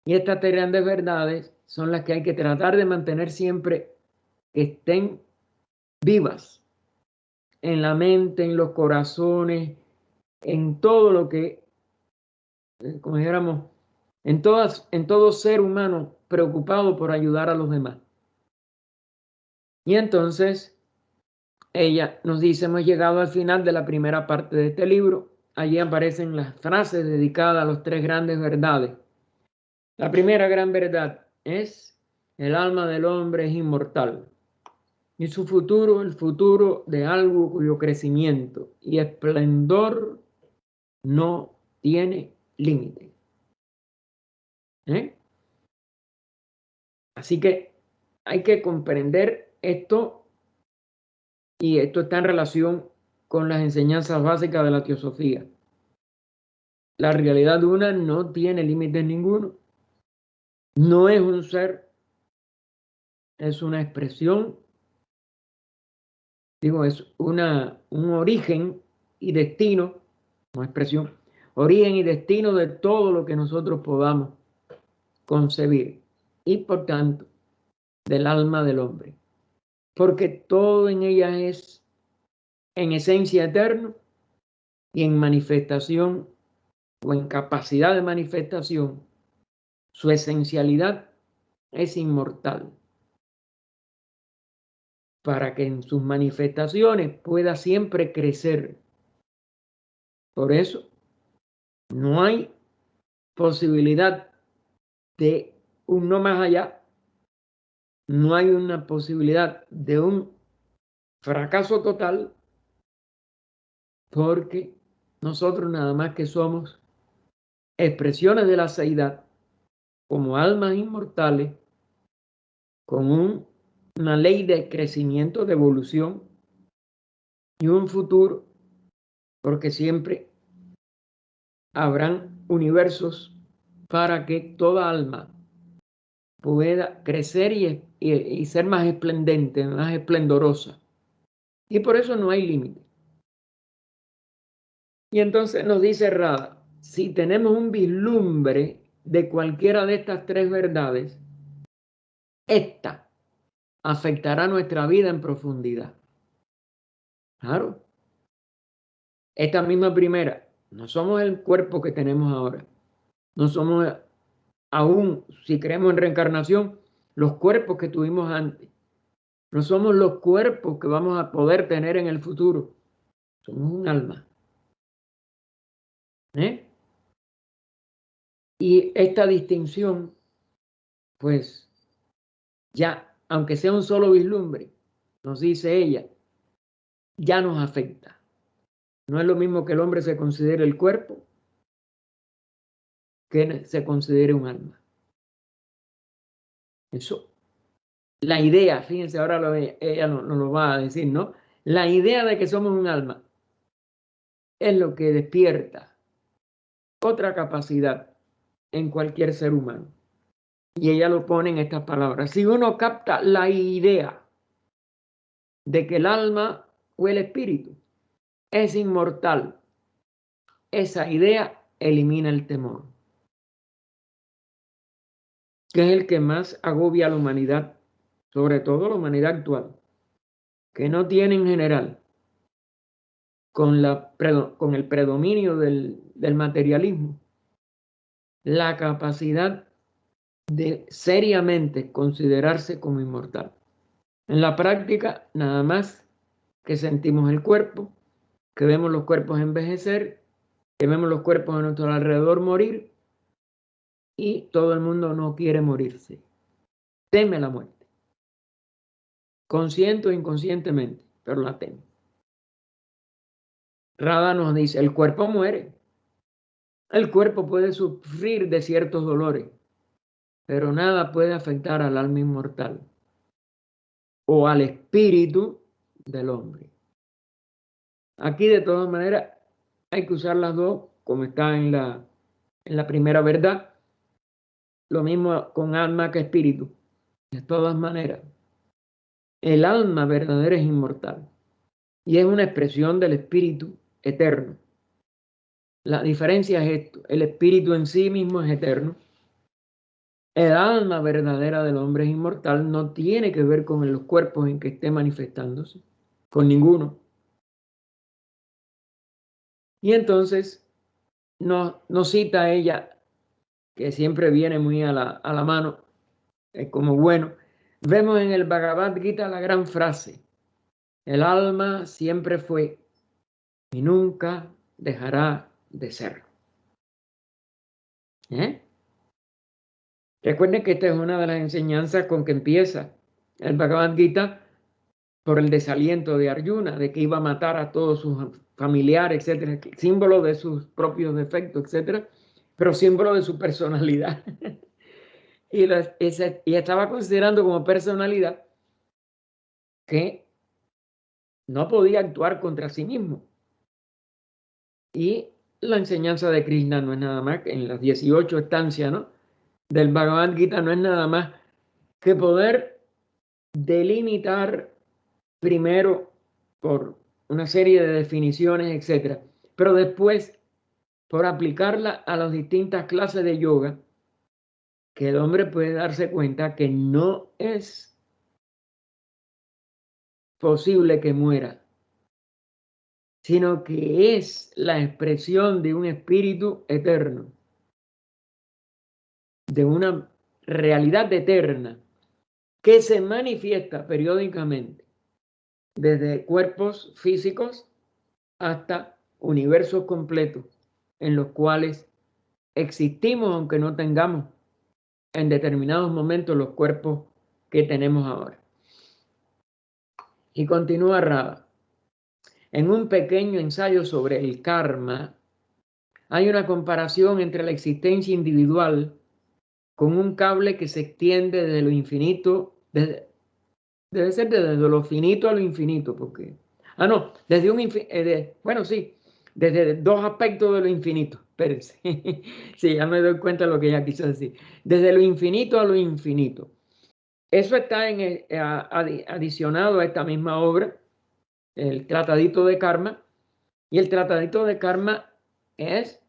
Y estas 3 grandes verdades son las que hay que tratar de mantener siempre que estén vivas en la mente, en los corazones, en todo lo que, como dijéramos, en todo ser humano preocupado por ayudar a los demás. Y entonces ella nos dice, hemos llegado al final de la primera parte de este libro. Allí aparecen las frases dedicadas a las 3 grandes verdades. La primera gran verdad es: el alma del hombre es inmortal y su futuro, el futuro de algo cuyo crecimiento y esplendor no tiene límite. Así que hay que comprender esto, y esto está en relación con las enseñanzas básicas de la teosofía. La realidad una no tiene límites ninguno. No es un ser, es una expresión, es un origen y destino, no expresión, origen y destino de todo lo que nosotros podamos concebir, y por tanto del alma del hombre, porque todo en ella es en esencia eterno y en manifestación o en capacidad de manifestación, su esencialidad es inmortal, para que en sus manifestaciones pueda siempre crecer. Por eso no hay posibilidad de un no más allá, no hay una posibilidad de un fracaso total, porque nosotros nada más que somos expresiones de la seidad como almas inmortales con una ley de crecimiento, de evolución y un futuro, porque siempre habrán universos para que toda alma pueda crecer y ser más esplendente, más esplendorosa. Y por eso no hay límite. Y entonces nos dice Rada, si tenemos un vislumbre de cualquiera de estas 3 verdades, esta afectará nuestra vida en profundidad. Claro. Esta misma primera, no somos el cuerpo que tenemos ahora. No somos aún, si creemos en reencarnación, los cuerpos que tuvimos antes. No somos los cuerpos que vamos a poder tener en el futuro. Somos un alma. Y esta distinción, pues, ya, aunque sea un solo vislumbre, nos dice ella, ya nos afecta. No es lo mismo que el hombre se considere el cuerpo que se considere un alma. Eso, la idea, fíjense, ahora ella nos lo va a decir, ¿no? La idea de que somos un alma es lo que despierta otra capacidad en cualquier ser humano. Y ella lo pone en estas palabras. Si uno capta la idea de que el alma o el espíritu es inmortal, esa idea elimina el temor, que es el que más agobia a la humanidad, sobre todo la humanidad actual, que no tiene en general con el predominio del materialismo, la capacidad de seriamente considerarse como inmortal. En la práctica, nada más que sentimos el cuerpo, que vemos los cuerpos envejecer, que vemos los cuerpos a nuestro alrededor morir, y todo el mundo no quiere morirse. Teme la muerte. Consciente o inconscientemente, pero la teme. Rada nos dice, el cuerpo muere. El cuerpo puede sufrir de ciertos dolores, pero nada puede afectar al alma inmortal o al espíritu del hombre. Aquí, de todas maneras, hay que usar las dos, como está en la primera verdad. Lo mismo con alma que espíritu. De todas maneras, el alma verdadera es inmortal y es una expresión del espíritu eterno. La diferencia es esto: el espíritu en sí mismo es eterno. El alma verdadera del hombre es inmortal, no tiene que ver con los cuerpos en que esté manifestándose, con ninguno. Y entonces nos cita ella, que siempre viene muy a la mano, como bueno. Vemos en el Bhagavad Gita la gran frase: el alma siempre fue y nunca dejará de ser. Recuerden que esta es una de las enseñanzas con que empieza el Bhagavad Gita, por el desaliento de Arjuna, de que iba a matar a todos sus familiares, etcétera, símbolo de sus propios defectos, etcétera, pero símbolo de su personalidad. y estaba considerando como personalidad que no podía actuar contra sí mismo. Y la enseñanza de Krishna no es nada más, en las 18 estancias, ¿no?, del Bhagavad Gita, no es nada más que poder delimitar primero por una serie de definiciones, etcétera, pero después por aplicarla a las distintas clases de yoga, que el hombre puede darse cuenta que no es posible que muera, sino que es la expresión de un espíritu eterno, de una realidad eterna que se manifiesta periódicamente desde cuerpos físicos hasta universos completos en los cuales existimos aunque no tengamos en determinados momentos los cuerpos que tenemos ahora. Y continúa Rada. En un pequeño ensayo sobre el karma, hay una comparación entre la existencia individual con un cable que se extiende desde lo infinito, debe ser desde lo finito a lo infinito, porque, no, desde bueno, sí, desde dos aspectos de lo infinito, espérense, sí, ya me doy cuenta de lo que ella quiso decir, desde lo infinito a lo infinito. Eso está adicionado a esta misma obra, el Tratadito de Karma, y el Tratadito de Karma es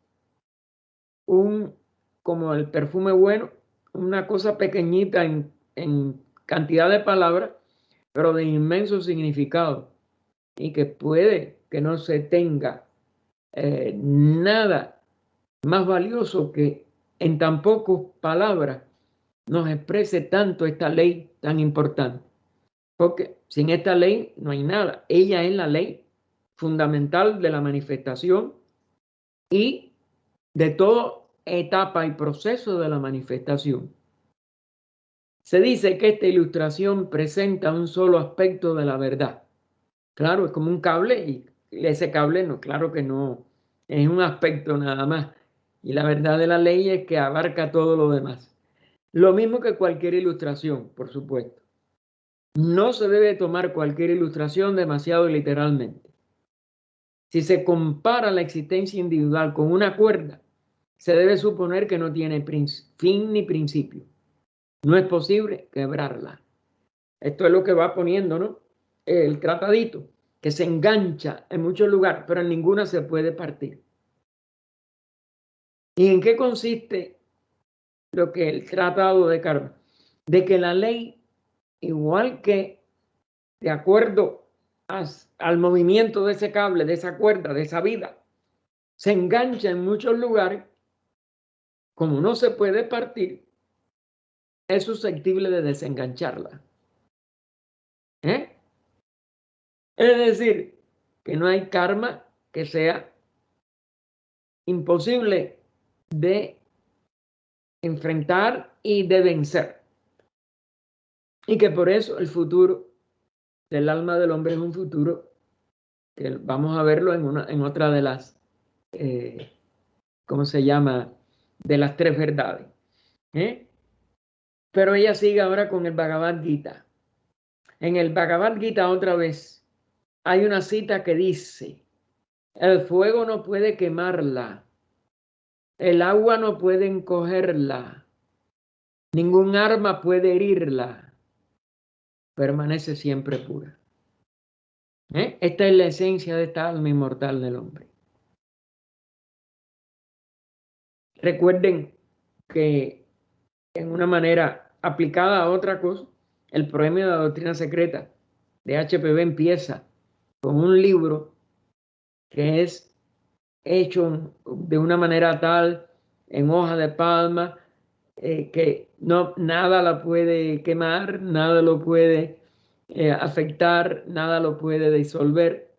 como el perfume bueno, una cosa pequeñita en cantidad de palabras, pero de inmenso significado, y que puede que no se tenga nada más valioso que en tan pocas palabras nos exprese tanto esta ley tan importante. Porque sin esta ley no hay nada. Ella es la ley fundamental de la manifestación y de toda etapa y proceso de la manifestación. Se dice que esta ilustración presenta un solo aspecto de la verdad. Claro, es como un cable y ese cable no, claro que no, es un aspecto nada más. Y la verdad de la ley es que abarca todo lo demás. Lo mismo que cualquier ilustración, por supuesto. No se debe tomar cualquier ilustración demasiado literalmente. Si se compara la existencia individual con una cuerda, se debe suponer que no tiene fin ni principio. No es posible quebrarla. Esto es lo que va poniendo, ¿no?, el tratadito, que se engancha en muchos lugares, pero en ninguna se puede partir. ¿Y en qué consiste lo que el tratado de karma? De que la ley, igual que de acuerdo al movimiento de ese cable, de esa cuerda, de esa vida, se engancha en muchos lugares, como no se puede partir, es susceptible de desengancharla. ¿Eh? Es decir, que no hay karma que sea imposible de enfrentar y de vencer. Y que por eso el futuro del alma del hombre es un futuro que vamos a verlo en otra de las, ¿cómo se llama? De las tres verdades. ¿Eh? Pero ella sigue ahora con el Bhagavad Gita. En el Bhagavad Gita otra vez hay una cita que dice, el fuego no puede quemarla, el agua no puede encogerla, ningún arma puede herirla, permanece siempre pura. Esta es la esencia de esta alma inmortal del hombre. Recuerden que en una manera aplicada a otra cosa, el premio de la doctrina secreta de HPV empieza con un libro que es hecho de una manera tal, en hoja de palma, que no, nada la puede quemar, nada lo puede afectar, nada lo puede disolver.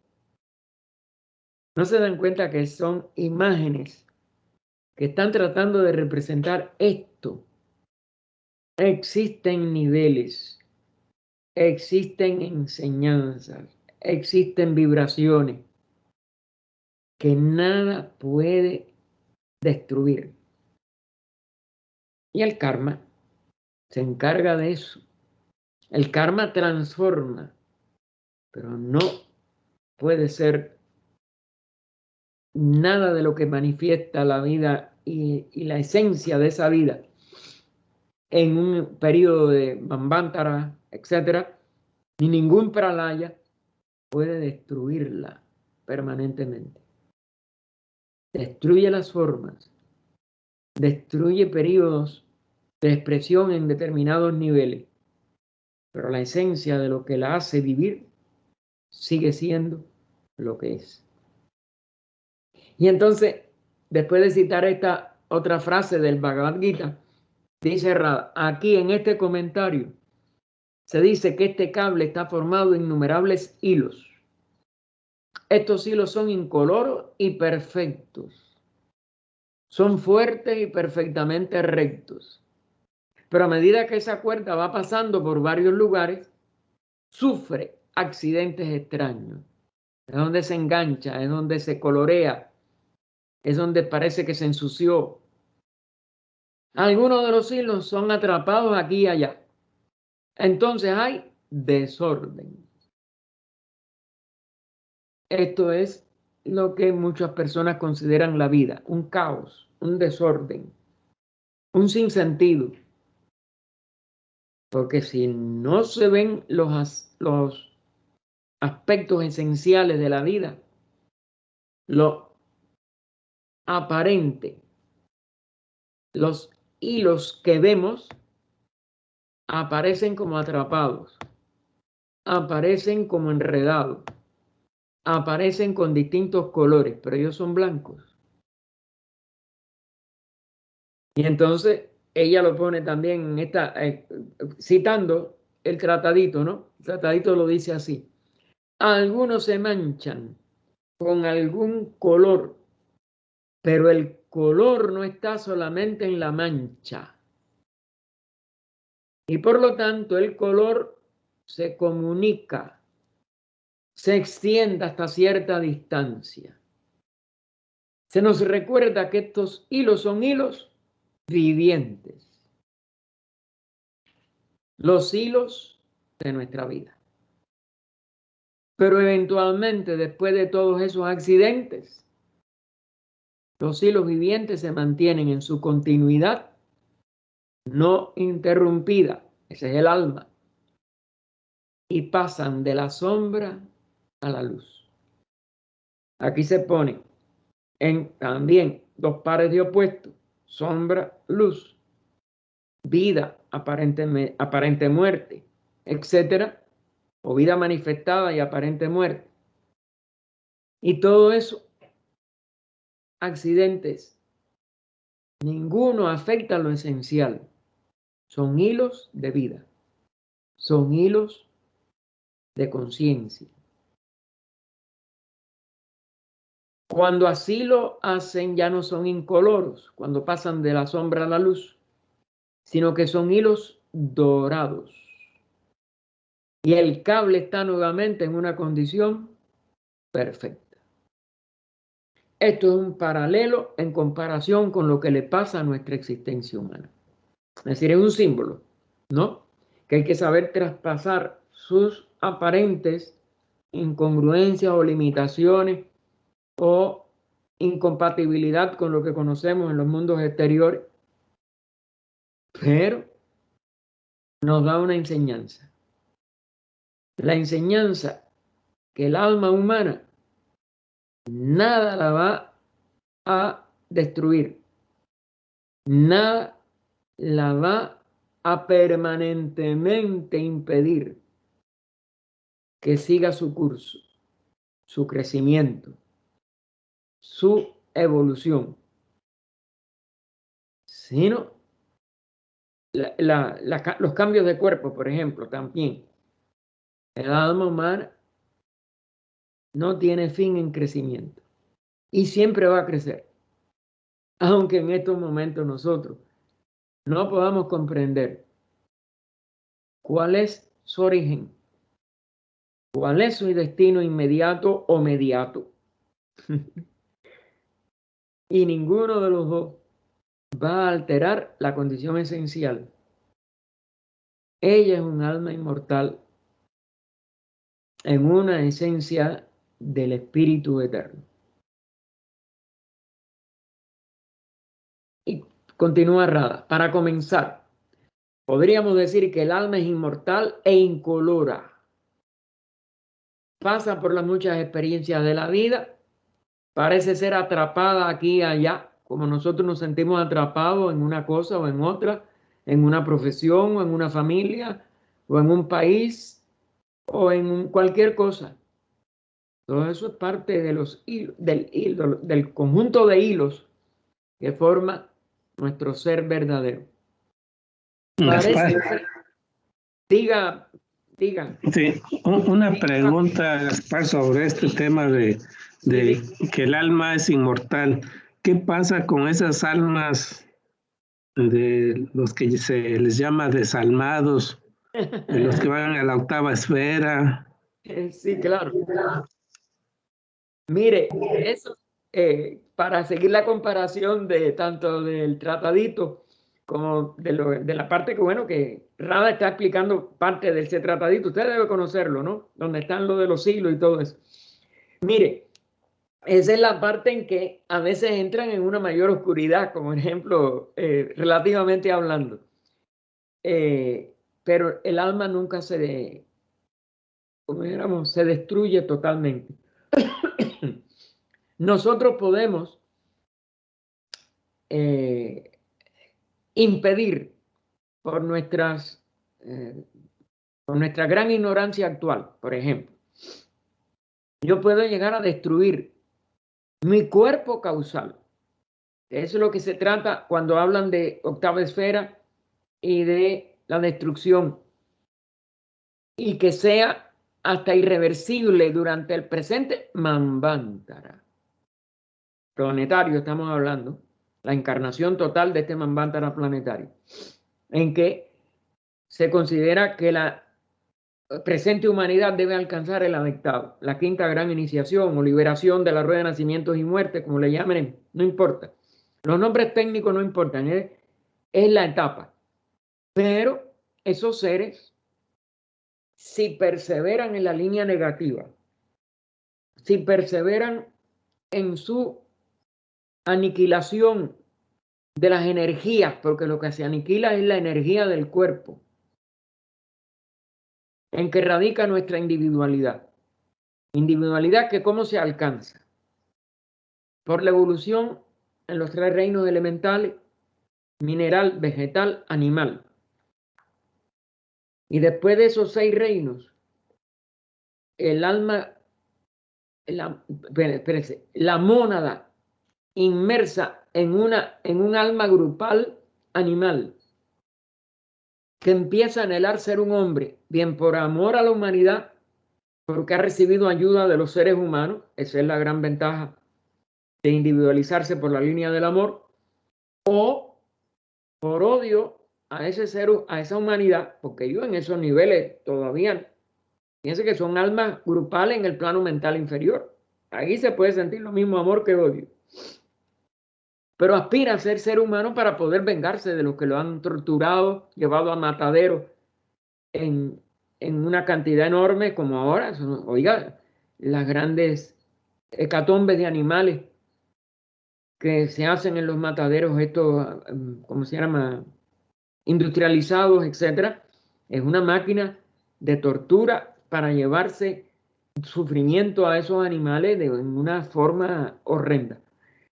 No se dan cuenta que son imágenes que están tratando de representar esto. Existen niveles, existen enseñanzas, existen vibraciones que nada puede destruir. Y el karma se encarga de eso. El karma transforma, pero no puede ser nada de lo que manifiesta la vida y la esencia de esa vida en un periodo de Manvantara, etcétera, ni ningún pralaya puede destruirla permanentemente. Destruye las formas, destruye periodos de expresión en determinados niveles, pero la esencia de lo que la hace vivir sigue siendo lo que es. Y entonces, después de citar esta otra frase del Bhagavad Gita, dice Radha, aquí en este comentario se dice que este cable está formado de innumerables hilos. Estos hilos son incoloros y perfectos. Son fuertes y perfectamente rectos. Pero a medida que esa cuerda va pasando por varios lugares, sufre accidentes extraños. Es donde se engancha, es donde se colorea, es donde parece que se ensució. Algunos de los hilos son atrapados aquí y allá. Entonces hay desorden. Esto es lo que muchas personas consideran la vida, un caos, un desorden, un sinsentido. Porque si no se ven los aspectos esenciales de la vida, lo aparente, los hilos que vemos aparecen como atrapados, aparecen como enredados, aparecen con distintos colores, pero ellos son blancos. Y entonces ella lo pone también en esta, citando el tratadito, ¿no? El tratadito lo dice así. Algunos se manchan con algún color, pero el color no está solamente en la mancha. Y por lo tanto el color se comunica, se extiende hasta cierta distancia. Se nos recuerda que estos hilos son hilos vivientes. Los hilos de nuestra vida. Pero eventualmente, después de todos esos accidentes, los hilos vivientes se mantienen en su continuidad no interrumpida. Ese es el alma. Y pasan de la sombra a la luz. Aquí se pone en también dos pares de opuestos, sombra, luz, vida, aparente muerte, etcétera. o vida manifestada y aparente muerte. Y todo eso, accidentes, ninguno afecta lo esencial. Son hilos de vida, son hilos de conciencia. Cuando así lo hacen, ya no son incoloros, cuando pasan de la sombra a la luz, sino que son hilos dorados. Y el cable está nuevamente en una condición perfecta. Esto es un paralelo en comparación con lo que le pasa a nuestra existencia humana. Es decir, es un símbolo, ¿no? Que hay que saber traspasar sus aparentes incongruencias o limitaciones o incompatibilidad con lo que conocemos en los mundos exteriores, pero nos da una enseñanza. La enseñanza que el alma humana nada la va a destruir, nada la va a permanentemente impedir que siga su curso, su crecimiento, su evolución, sino los cambios de cuerpo, por ejemplo, también. El alma humana no tiene fin en crecimiento y siempre va a crecer, aunque en estos momentos nosotros no podamos comprender cuál es su origen, cuál es su destino inmediato o mediato. Y ninguno de los dos va a alterar la condición esencial. Ella es un alma inmortal en una esencia del Espíritu Eterno. Y continúa Radha. Para comenzar, podríamos decir que el alma es inmortal e incolora. Pasa por las muchas experiencias de la vida, parece ser atrapada aquí y allá, como nosotros nos sentimos atrapados en una cosa o en otra, en una profesión o en una familia o en un país o en cualquier cosa. Todo eso es parte de los hilos, del conjunto de hilos que forma nuestro ser verdadero. Parece ser, diga. Sí, una pregunta, Gaspar, sobre este tema de que el alma es inmortal. ¿Qué pasa con esas almas de los que se les llama desalmados, de los que van a la octava esfera? Sí, claro. Mire, eso, para seguir la comparación de tanto del tratadito como de la parte que, bueno, que Radha está explicando parte de ese tratadito. Usted debe conocerlo, ¿no? Donde están lo de los siglos y todo eso. Mire, esa es la parte en que a veces entran en una mayor oscuridad, como ejemplo, relativamente hablando. Pero el alma nunca como dijéramos, se destruye totalmente. Nosotros podemos impedir por por nuestra gran ignorancia actual, por ejemplo. Yo puedo llegar a destruir mi cuerpo causal. Eso es lo que se trata cuando hablan de octava esfera y de la destrucción. Y que sea hasta irreversible durante el presente Manvantara. Planetario estamos hablando, la encarnación total de este Manvantara planetario, en que se considera que la presente humanidad debe alcanzar el adectado, la quinta gran iniciación o liberación de la rueda de nacimientos y muertes, como le llamen, no importa. Los nombres técnicos no importan, es la etapa. Pero esos seres, si perseveran en la línea negativa, si perseveran en su aniquilación de las energías, porque lo que se aniquila es la energía del cuerpo, en que radica nuestra individualidad. Individualidad que cómo se alcanza. Por la evolución en los tres reinos elementales, mineral, vegetal, animal. Y después de esos 6 reinos, el alma, la mónada inmersa en un alma grupal animal que empieza a anhelar ser un hombre, bien por amor a la humanidad, porque ha recibido ayuda de los seres humanos. Esa es la gran ventaja de individualizarse por la línea del amor, o por odio a ese ser, a esa humanidad, porque ellos en esos niveles todavía, fíjense que son almas grupales en el plano mental inferior. Ahí se puede sentir lo mismo amor que odio. Pero aspira a ser humano para poder vengarse de los que lo han torturado, llevado a matadero en una cantidad enorme como ahora. Oiga, las grandes hecatombes de animales que se hacen en los mataderos, estos, ¿cómo se llama? Industrializados, etcétera, es una máquina de tortura para llevarse sufrimiento a esos animales en una forma horrenda.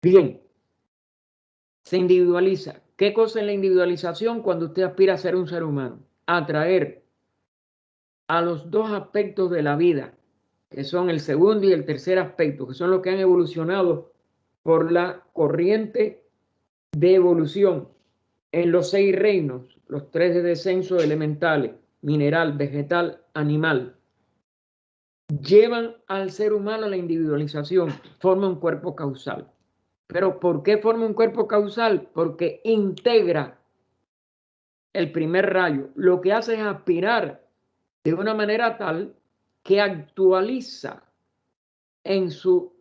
Bien, se individualiza. ¿Qué cosa es la individualización? Cuando usted aspira a ser un ser humano, atraer a los dos aspectos de la vida, que son el segundo y el tercer aspecto, que son los que han evolucionado por la corriente de evolución en los 6 reinos, los 3 de descenso elementales, mineral, vegetal, animal, llevan al ser humano a la individualización, forma un cuerpo causal. ¿Pero por qué forma un cuerpo causal? Porque integra el primer rayo. Lo que hace es aspirar de una manera tal que actualiza en su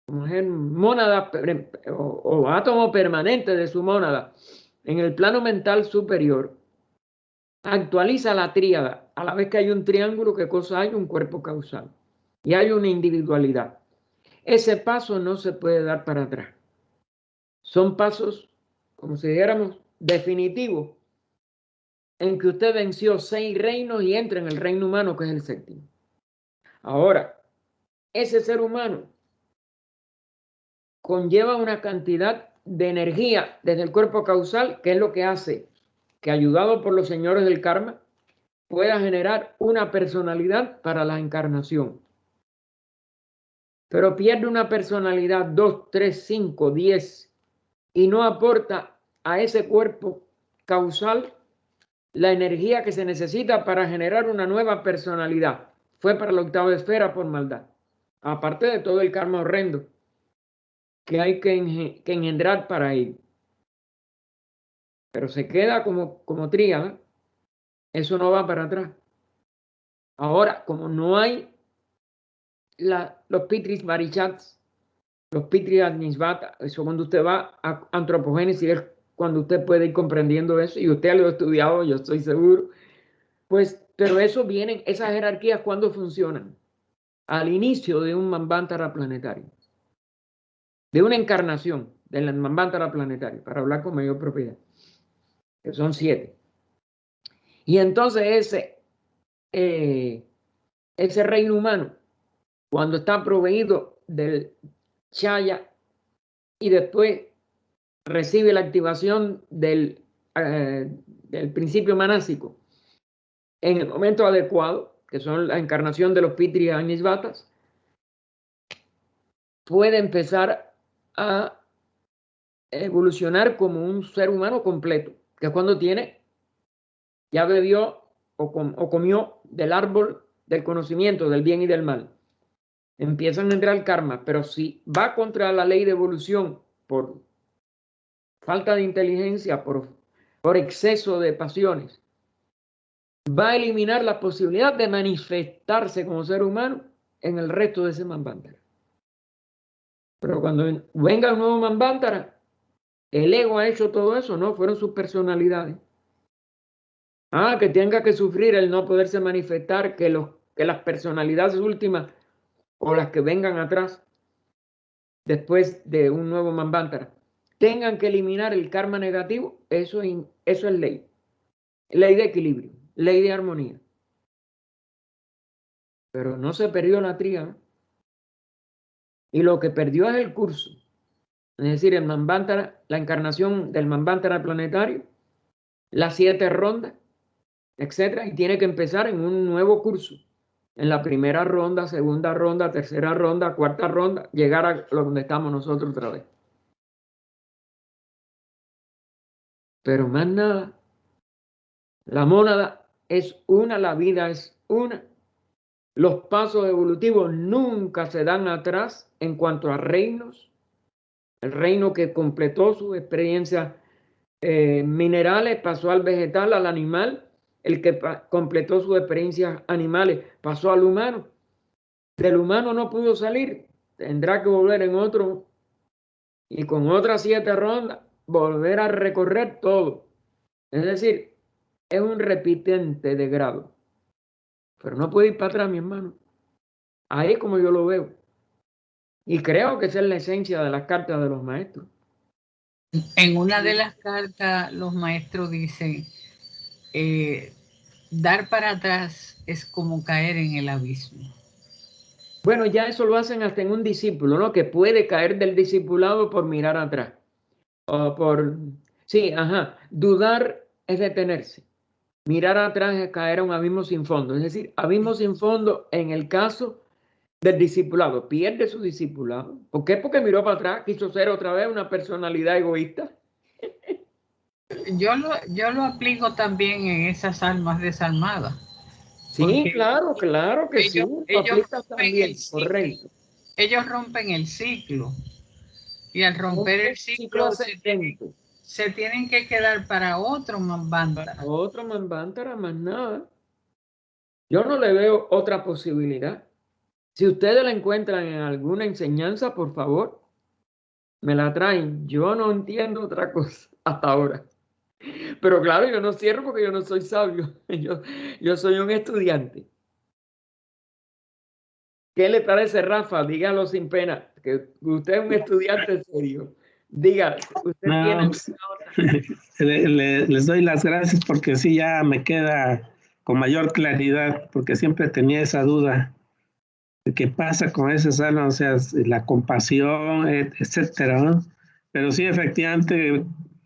mónada o átomo permanente de su mónada, en el plano mental superior, actualiza la tríada. A la vez que hay un triángulo, ¿qué cosa hay? Un cuerpo causal. Y hay una individualidad. Ese paso no se puede dar para atrás. Son pasos, como si dijéramos, definitivos, en que usted venció 6 reinos y entra en el reino humano, que es el séptimo. Ahora, ese ser humano conlleva una cantidad de energía desde el cuerpo causal, que es lo que hace que, ayudado por los señores del karma, pueda generar una personalidad para la encarnación. Pero pierde una personalidad 2, 3, 5, 10 y no aporta a ese cuerpo causal la energía que se necesita para generar una nueva personalidad. Fue para la octava esfera por maldad. Aparte de todo el karma horrendo que hay que engendrar para ello. Pero se queda como tríada. Eso no va para atrás. Ahora, como no hay los Pitris Marichats, los Pitris Adnisvata, eso cuando usted va a antropogénesis es cuando usted puede ir comprendiendo eso, y usted lo ha estudiado, yo estoy seguro. Pues, pero eso vienen, esas jerarquías, ¿cuándo funcionan? Al inicio de un Manvantara planetario, de una encarnación del Manvantara planetario, para hablar con mayor propiedad, que son 7. Y entonces ese reino humano, cuando está proveído del Chaya y después recibe la activación del principio manásico en el momento adecuado, que son la encarnación de los Pitri Agnisvatas, puede empezar a evolucionar como un ser humano completo, que es cuando ya bebió o comió del árbol del conocimiento del bien y del mal. Empiezan a entrar al karma, pero si va contra la ley de evolución por falta de inteligencia, por exceso de pasiones, va a eliminar la posibilidad de manifestarse como ser humano en el resto de ese Manvantara. Pero cuando venga un nuevo Manvantara, el ego ha hecho todo eso, ¿no? Fueron sus personalidades. Que tenga que sufrir el no poderse manifestar, que las personalidades últimas o las que vengan atrás, después de un nuevo Manvantara, tengan que eliminar el karma negativo, eso es ley. Ley de equilibrio, ley de armonía. Pero no se perdió la tríada. Y lo que perdió es el curso. Es decir, el Manvantara, la encarnación del Manvantara planetario, las 7 rondas, etcétera, y tiene que empezar en un nuevo curso en la primera ronda, segunda ronda, tercera ronda, cuarta ronda, llegar a donde estamos nosotros otra vez. Pero más nada, la mónada es una, la vida es una. Los pasos evolutivos nunca se dan atrás en cuanto a reinos. El reino que completó sus experiencias minerales pasó al vegetal, al animal. El que completó sus experiencias animales pasó al humano. Del humano no pudo salir. Tendrá que volver en otro y con otras 7 rondas volver a recorrer todo. Es decir, es un repitente de grado. Pero no puede ir para atrás, mi hermano. Ahí es como yo lo veo. Y creo que esa es la esencia de las cartas de los maestros. En una de las cartas los maestros dicen, dar para atrás es como caer en el abismo. Bueno, ya eso lo hacen hasta en un discípulo, ¿no? Que puede caer del discipulado por mirar atrás. O por... Sí, ajá. Dudar es detenerse. Mirar atrás es caer a un abismo sin fondo. Es decir, abismo sin fondo en el caso del discipulado. Pierde su discipulado. ¿Por qué? Porque miró para atrás, quiso ser otra vez una personalidad egoísta. Yo lo aplico también en esas almas desalmadas. Sí, claro, claro que sí. Ellos También, correcto. Ellos rompen el ciclo. Y al romper el ciclo se tienen que quedar para otro Manvantara. Otro Manvantara, más nada. Yo no le veo otra posibilidad. Si ustedes la encuentran en alguna enseñanza, por favor, me la traen. Yo no entiendo otra cosa hasta ahora. Pero claro, yo no cierro porque yo no soy sabio. Yo soy un estudiante. ¿Qué le parece, Rafa? Dígalo sin pena, que usted es un estudiante serio. Diga, usted tiene... Pues, les doy las gracias porque sí ya me queda con mayor claridad, porque siempre tenía esa duda de qué pasa con esas almas, o sea, la compasión, etcétera, ¿no? Pero sí, efectivamente,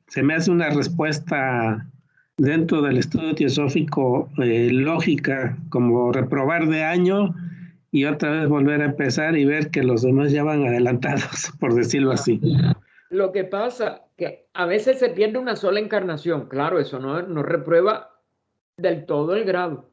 se me hace una respuesta dentro del estudio teosófico lógica, como reprobar de año y otra vez volver a empezar y ver que los demás ya van adelantados, por decirlo así. Lo que pasa que a veces se pierde una sola encarnación. Claro, eso no reprueba del todo el grado.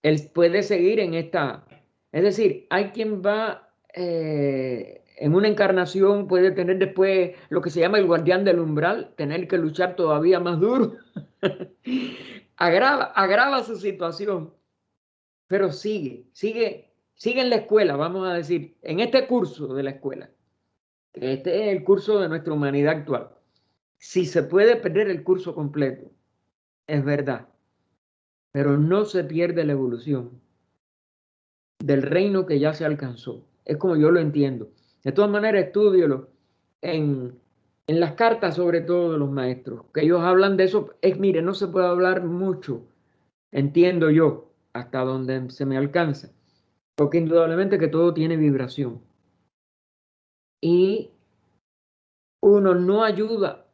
Él puede seguir en esta... Es decir, hay quien va en una encarnación, puede tener después lo que se llama el guardián del umbral, tener que luchar todavía más duro. agrava su situación, pero sigue en la escuela, vamos a decir, en este curso de la escuela. Este es el curso de nuestra humanidad actual. Si se puede perder el curso completo, es verdad, pero no se pierde la evolución del reino que ya se alcanzó. Es como yo lo entiendo. De todas maneras, estúdielo en las cartas, sobre todo de los maestros, que ellos hablan de eso. Mire, no se puede hablar mucho, entiendo yo, hasta donde se me alcanza, porque indudablemente que todo tiene vibración. Y uno no ayuda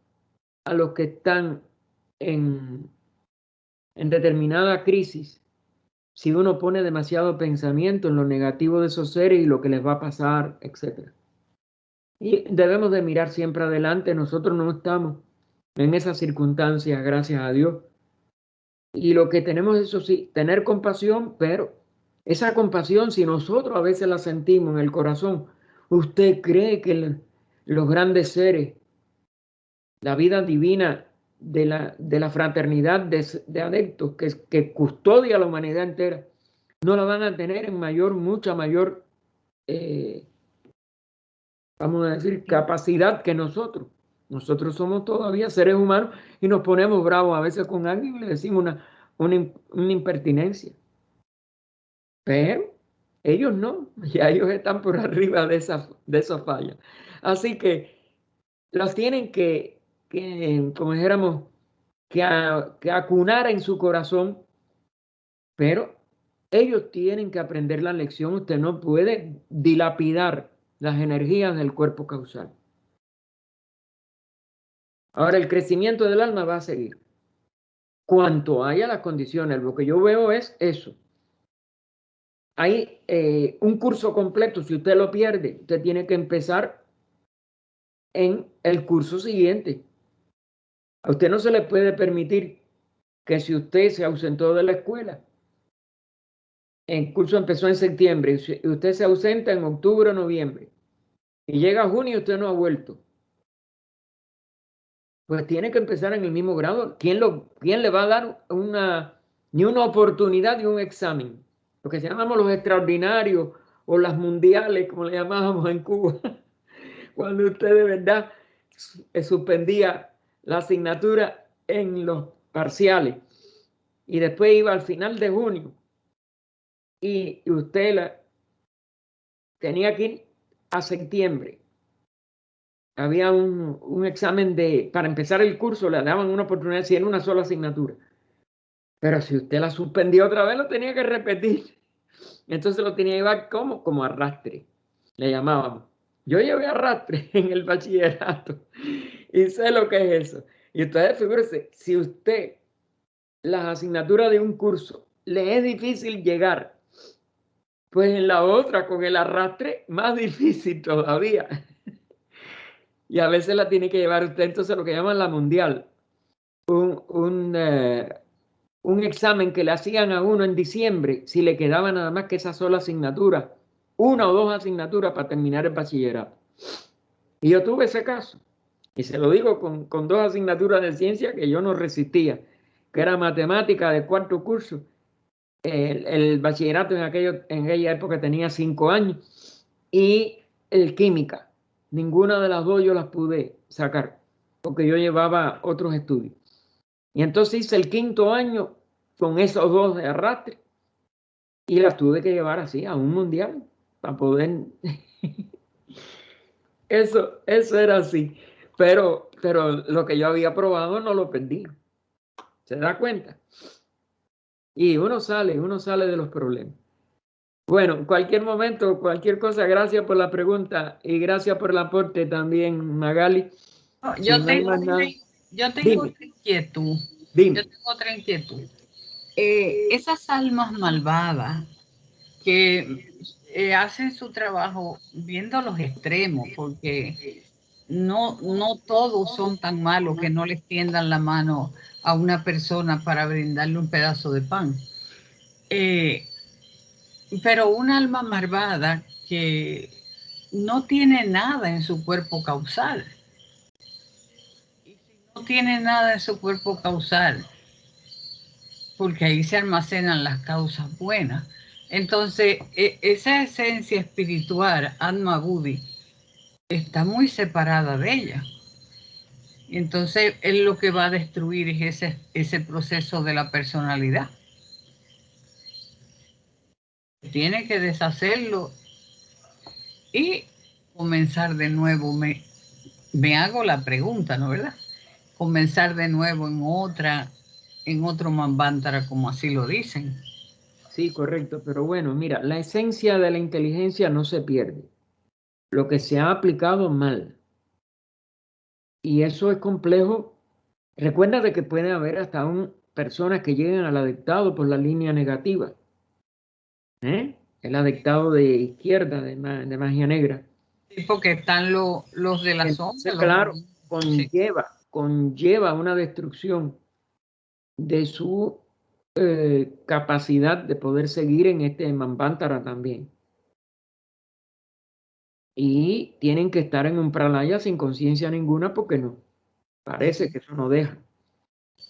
a los que están en determinada crisis si uno pone demasiado pensamiento en lo negativo de esos seres y lo que les va a pasar, etc. Y debemos de mirar siempre adelante. Nosotros no estamos en esas circunstancias, gracias a Dios. Y lo que tenemos, eso sí, tener compasión, pero esa compasión, si nosotros a veces la sentimos en el corazón, ¿usted cree que los grandes seres, la vida divina de la fraternidad de adeptos que custodia a la humanidad entera, no la van a tener en mucha mayor, vamos a decir, capacidad que nosotros? Nosotros somos todavía seres humanos y nos ponemos bravos a veces con alguien y le decimos una impertinencia. Pero ellos no, ya ellos están por arriba de esa falla. Así que los tienen que como dijéramos, que acunar en su corazón, pero ellos tienen que aprender la lección. Usted no puede dilapidar las energías del cuerpo causal. Ahora, el crecimiento del alma va a seguir. Cuanto haya las condiciones, lo que yo veo es eso. hay un curso completo. Si usted lo pierde, usted tiene que empezar en el curso siguiente. A usted no se le puede permitir que si usted se ausentó de la escuela, el curso empezó en septiembre, y usted se ausenta en octubre o noviembre, y llega junio y usted no ha vuelto, pues tiene que empezar en el mismo grado. ¿Quién le va a dar ni una oportunidad ni un examen? Lo que llamamos los extraordinarios o las mundiales, como le llamábamos en Cuba, cuando usted de verdad suspendía la asignatura en los parciales y después iba al final de junio y usted tenía que ir a septiembre. Había un examen para empezar el curso, le daban una oportunidad si era una sola asignatura. Pero si usted la suspendió otra vez, lo tenía que repetir. Entonces lo tenía que llevar como arrastre, le llamábamos. Yo llevé arrastre en el bachillerato y sé lo que es eso. Y ustedes figúrense, si usted las asignaturas de un curso le es difícil llegar, pues en la otra con el arrastre más difícil todavía. Y a veces la tiene que llevar usted entonces lo que llaman la mundial. Un examen que le hacían a uno en diciembre si le quedaba nada más que esa sola asignatura, una o dos asignaturas para terminar el bachillerato. Y yo tuve ese caso. Y se lo digo con dos asignaturas de ciencia que yo no resistía, que era matemática de cuarto curso. El bachillerato en aquella época tenía 5 años. Y el química. Ninguna de las dos yo las pude sacar, porque yo llevaba otros estudios. Y entonces hice el 5.º año con esos dos de arrastre y las tuve que llevar así a un mundial para poder... Eso era así. Pero lo que yo había probado no lo perdí. ¿Se da cuenta? Y uno sale de los problemas. Bueno, en cualquier momento, cualquier cosa, gracias por la pregunta y gracias por el aporte también, Magali. Yo tengo otra inquietud. Dime. Yo tengo otra inquietud. Esas almas malvadas que hacen su trabajo viendo los extremos, porque no todos son tan malos que no les tiendan la mano a una persona para brindarle un pedazo de pan. Pero un alma malvada que no tiene nada en su cuerpo causal. Y si no tiene nada en su cuerpo causal, porque ahí se almacenan las causas buenas. Entonces, esa esencia espiritual, Atma Buddhi, está muy separada de ella. Entonces, él lo que va a destruir es ese proceso de la personalidad. Tiene que deshacerlo y comenzar de nuevo. Me hago la pregunta, ¿no verdad? Comenzar de nuevo en otro Manvantara, como así lo dicen. Sí, correcto, pero bueno, mira, la esencia de la inteligencia no se pierde. Lo que se ha aplicado mal. Y eso es complejo. Recuerda de que puede haber hasta personas que lleguen al adictado por la línea negativa. El adictado de izquierda, de magia negra. Sí, porque están los de la sombra. Claro, conlleva una destrucción de su capacidad de poder seguir en este Manvantara también. Y tienen que estar en un pralaya sin conciencia ninguna porque no. Parece que eso no deja.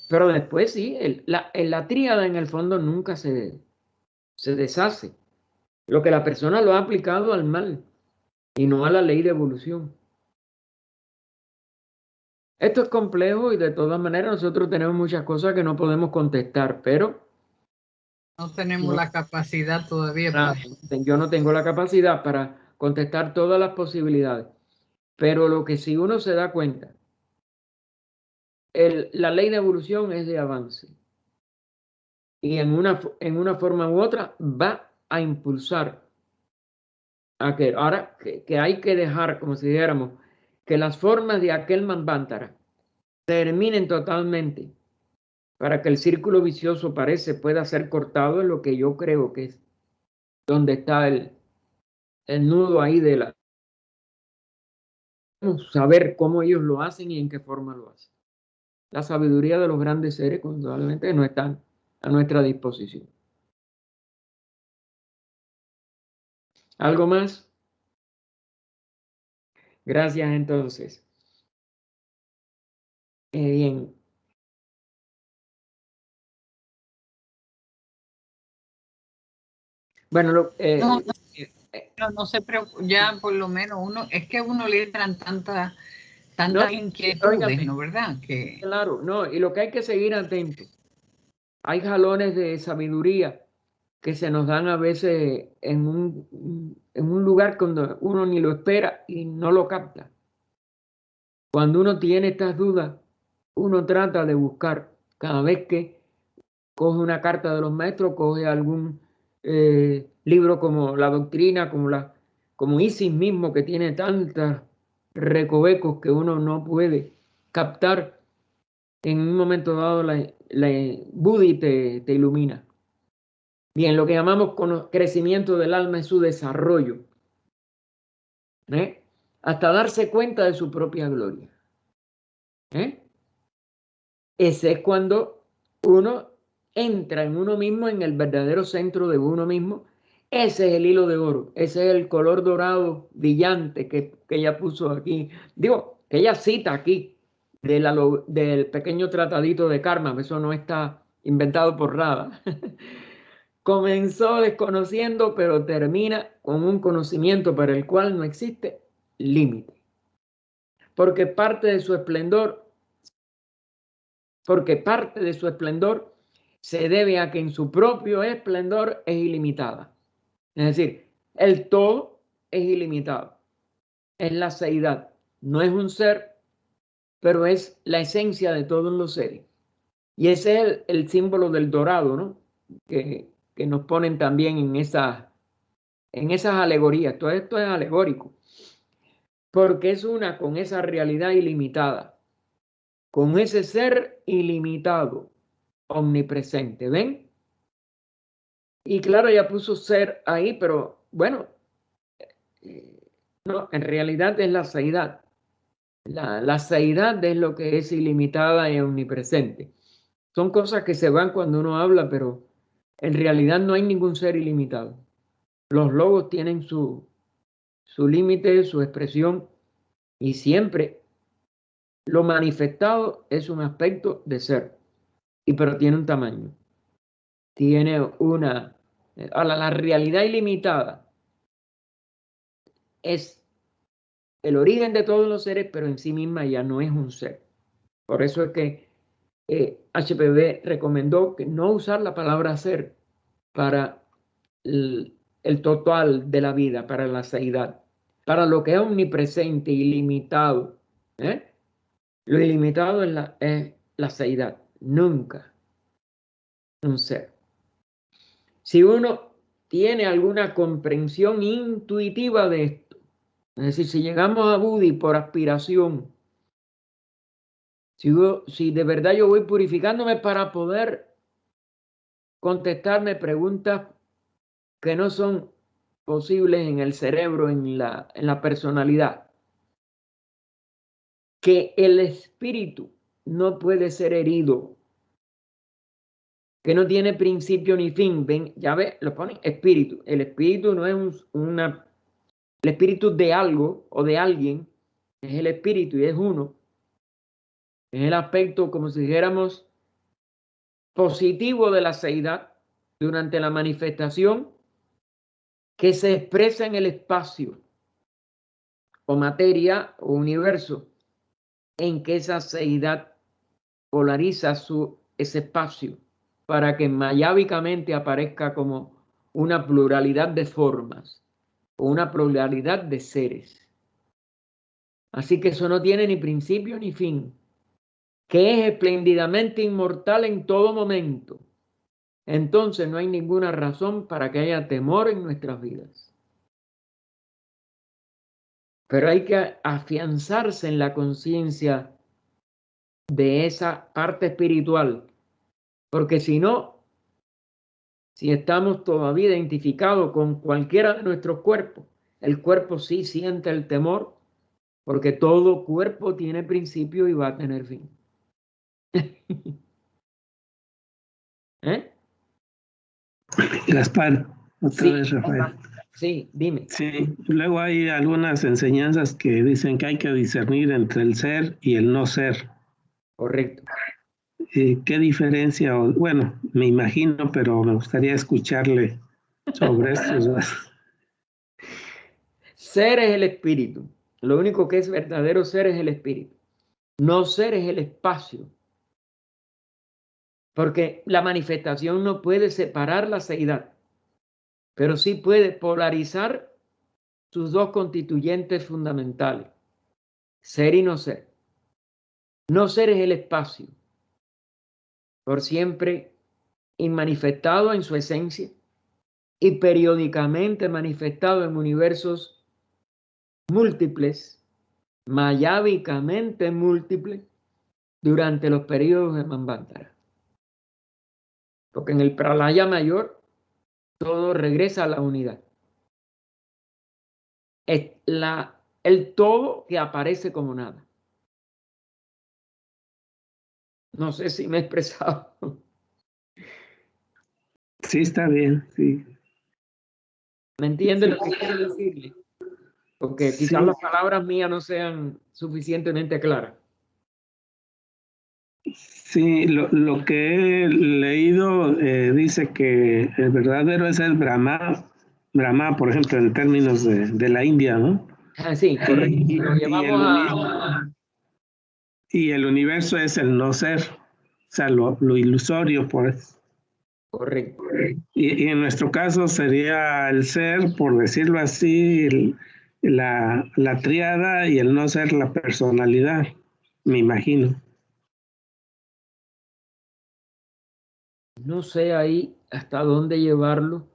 Pero después sí, la tríada en el fondo nunca se deshace. Lo que la persona lo ha aplicado al mal y no a la ley de evolución. Esto es complejo y de todas maneras nosotros tenemos muchas cosas que no podemos contestar, pero... No tenemos la capacidad todavía. Yo no tengo la capacidad para contestar todas las posibilidades, pero lo que sí uno se da cuenta, la ley de evolución es de avance y en una forma u otra va a impulsar a que ahora que hay que dejar, como si dijéramos, que las formas de aquel Manvantara terminen totalmente para que el círculo vicioso pueda ser cortado en lo que yo creo que es donde está el nudo ahí de la... Saber cómo ellos lo hacen y en qué forma lo hacen. La sabiduría de los grandes seres indudablemente no están a nuestra disposición. ¿Algo más? Gracias, entonces. Bien. Bueno, no se preocupe, ya por lo menos es que uno le entran tantas inquietudes, óigame, ¿no? ¿Verdad? Que... Claro, no, y lo que hay que seguir atento. Hay jalones de sabiduría que se nos dan a veces en un lugar cuando uno ni lo espera y no lo capta. Cuando uno tiene estas dudas, uno trata de buscar, cada vez que coge una carta de los maestros, coge algún libro como La Doctrina, como Isis mismo, que tiene tantos recovecos que uno no puede captar. En un momento dado, la Budi te ilumina. Bien, lo que llamamos crecimiento del alma es su desarrollo, hasta darse cuenta de su propia gloria. Ese es cuando uno entra en uno mismo, en el verdadero centro de uno mismo. Ese es el hilo de oro, ese es el color dorado brillante que ella puso aquí. Digo, que ella cita aquí del pequeño tratadito de karma, eso no está inventado por Radha. Comenzó desconociendo, pero termina con un conocimiento para el cual no existe límite. Porque parte de su esplendor se debe a que en su propio esplendor es ilimitada. Es decir, el todo es ilimitado. Es la seidad. No es un ser, pero es la esencia de todos los seres. Y ese es el símbolo del dorado, ¿no? Que nos ponen también en esas alegorías. Todo esto es alegórico. Porque es una con esa realidad ilimitada. Con ese ser ilimitado, omnipresente. ¿Ven? Y claro, ya puso ser ahí, pero bueno, no, en realidad es la seidad. La seidad es lo que es ilimitada y omnipresente. Son cosas que se van cuando uno habla, pero en realidad no hay ningún ser ilimitado. Los logos tienen su límite, su expresión, y siempre lo manifestado es un aspecto de ser, pero tiene un tamaño. Tiene la realidad ilimitada es el origen de todos los seres, pero en sí misma ya no es un ser. Por eso es que HPB recomendó que no usar la palabra ser para el total de la vida, para la seidad, para lo que es omnipresente, ilimitado. Lo ilimitado es la seidad, nunca un ser. Si uno tiene alguna comprensión intuitiva de esto, es decir, si llegamos a Budi por aspiración, si de verdad yo voy purificándome para poder contestarme preguntas que no son posibles en el cerebro, en la personalidad, que el espíritu no puede ser herido, que no tiene principio ni fin. Ven, ya ve, lo ponen espíritu. El espíritu no es el espíritu de algo o de alguien, es el espíritu y es uno. Es el aspecto, como si dijéramos, positivo de la seidad durante la manifestación, que se expresa en el espacio o materia o universo en que esa seidad polariza ese espacio para que mayábicamente aparezca como una pluralidad de formas o una pluralidad de seres. Así que eso no tiene ni principio ni fin, que es espléndidamente inmortal en todo momento. Entonces no hay ninguna razón para que haya temor en nuestras vidas. Pero hay que afianzarse en la conciencia de esa parte espiritual, porque si no, Si estamos todavía identificados con cualquiera de nuestros cuerpos, el cuerpo sí siente el temor, porque todo cuerpo tiene principio y va a tener fin. ¿Eh? Gaspar, otra Sí, vez, Rafael. sí, dime. Sí, luego hay algunas enseñanzas que dicen que hay que discernir entre el ser y el no ser. Correcto. ¿Qué diferencia? Bueno, me imagino, pero me gustaría escucharle sobre esto. Ser es el espíritu. Lo único que es verdadero ser es el espíritu. No ser es el espacio. Porque la manifestación no puede separar la seidad, pero sí puede polarizar sus dos constituyentes fundamentales, ser y no ser. No ser es el espacio, por siempre inmanifestado en su esencia y periódicamente manifestado en universos múltiples, mayávicamente múltiples, durante los periodos de Manvantara. Porque en el Pralaya mayor todo regresa a la unidad. Es el todo que aparece como nada. No sé si me he expresado. Sí, está bien, sí. ¿Me entiende lo que quiero decirle? Porque quizás Sí. las palabras mías no sean suficientemente claras. Sí, lo que he leído dice que el verdadero es el Brahma, Brahma, por ejemplo, en términos de la India, ¿no? Ah, sí, correcto. Y, Lo y llevamos y el universo es el no ser, o sea, lo ilusorio, pues. Correcto. Y en nuestro caso sería el ser, por decirlo así, la tríada, y el no ser la personalidad, me imagino. No sé ahí hasta dónde llevarlo,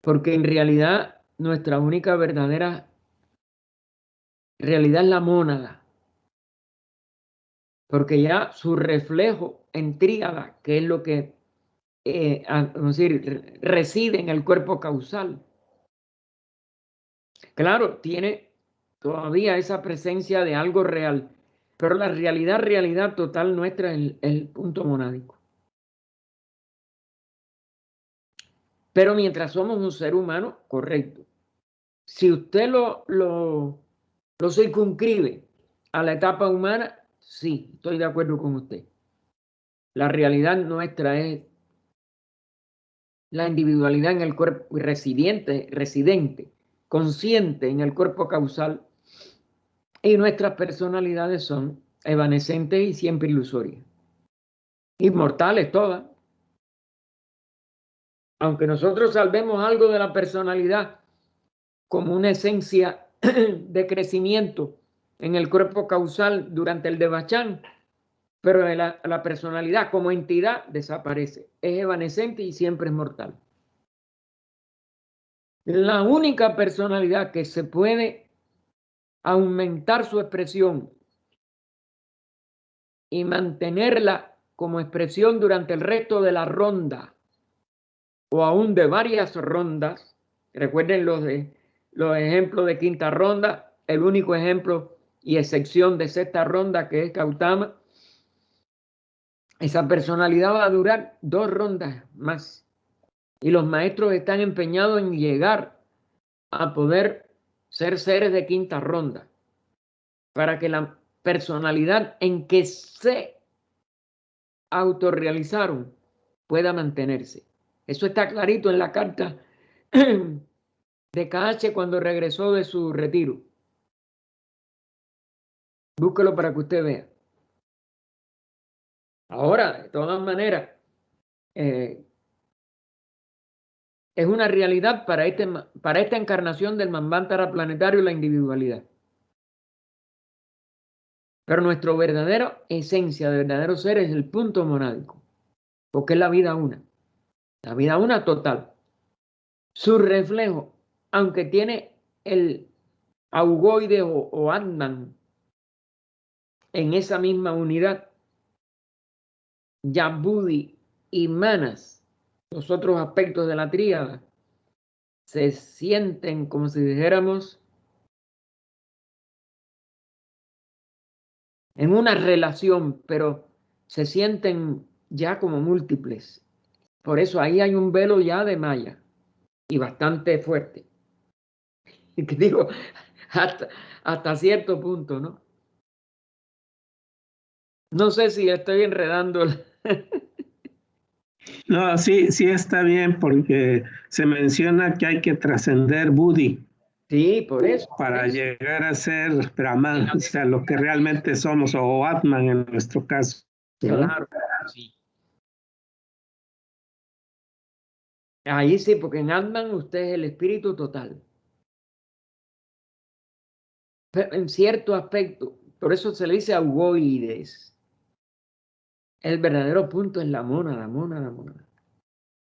porque en realidad nuestra única verdadera realidad es la mónada, porque ya su reflejo en tríada, que es lo que vamos a decir, reside en el cuerpo causal. Claro, tiene todavía esa presencia de algo real, pero la realidad total nuestra es el punto monádico. Pero mientras somos un ser humano, correcto. Si usted lo circunscribe a la etapa humana, sí, estoy de acuerdo con usted. La realidad nuestra es la individualidad en el cuerpo residente, consciente en el cuerpo causal, y nuestras personalidades son evanescentes y siempre ilusorias. Inmortales todas. Aunque nosotros salvemos algo de la personalidad como una esencia de crecimiento en el cuerpo causal durante el Devachan, pero la personalidad como entidad desaparece. Es evanescente y siempre es mortal. La única personalidad que se puede aumentar su expresión y mantenerla como expresión durante el resto de la ronda o aún de varias rondas. Recuerden los ejemplos de quinta ronda, el único ejemplo y excepción de sexta ronda que es Gautama. Esa personalidad va a durar 2 rondas más. Y los maestros están empeñados en llegar a poder ser seres de quinta ronda para que la personalidad en que se autorrealizaron pueda mantenerse. Eso está clarito en la carta de KH cuando regresó de su retiro. Búsquelo para que usted vea. Ahora, de todas maneras, es una realidad para esta encarnación del Manvantara planetario la individualidad. Pero nuestra verdadera esencia, de verdadero ser, es el punto monádico, porque es la vida una total. Su reflejo, aunque tiene el augoide o andan en esa misma unidad, Yambudi y Manas los otros aspectos de la tríada se sienten como si dijéramos en una relación, pero se sienten ya como múltiples. Por eso ahí hay un velo ya de malla y bastante fuerte. Y que digo, hasta cierto punto, ¿no? No sé si estoy enredando. No, sí, sí está bien porque se menciona que hay que trascender Buddhi Sí, por eso. para llegar a ser Brahman, o sea, lo que realmente somos, o Atman en nuestro caso, ¿no? Claro, sí. Ahí sí, porque en Atman usted es el espíritu total. Pero en cierto aspecto, por eso se le dice augoides. El verdadero punto es la mónada, mónada, mónada.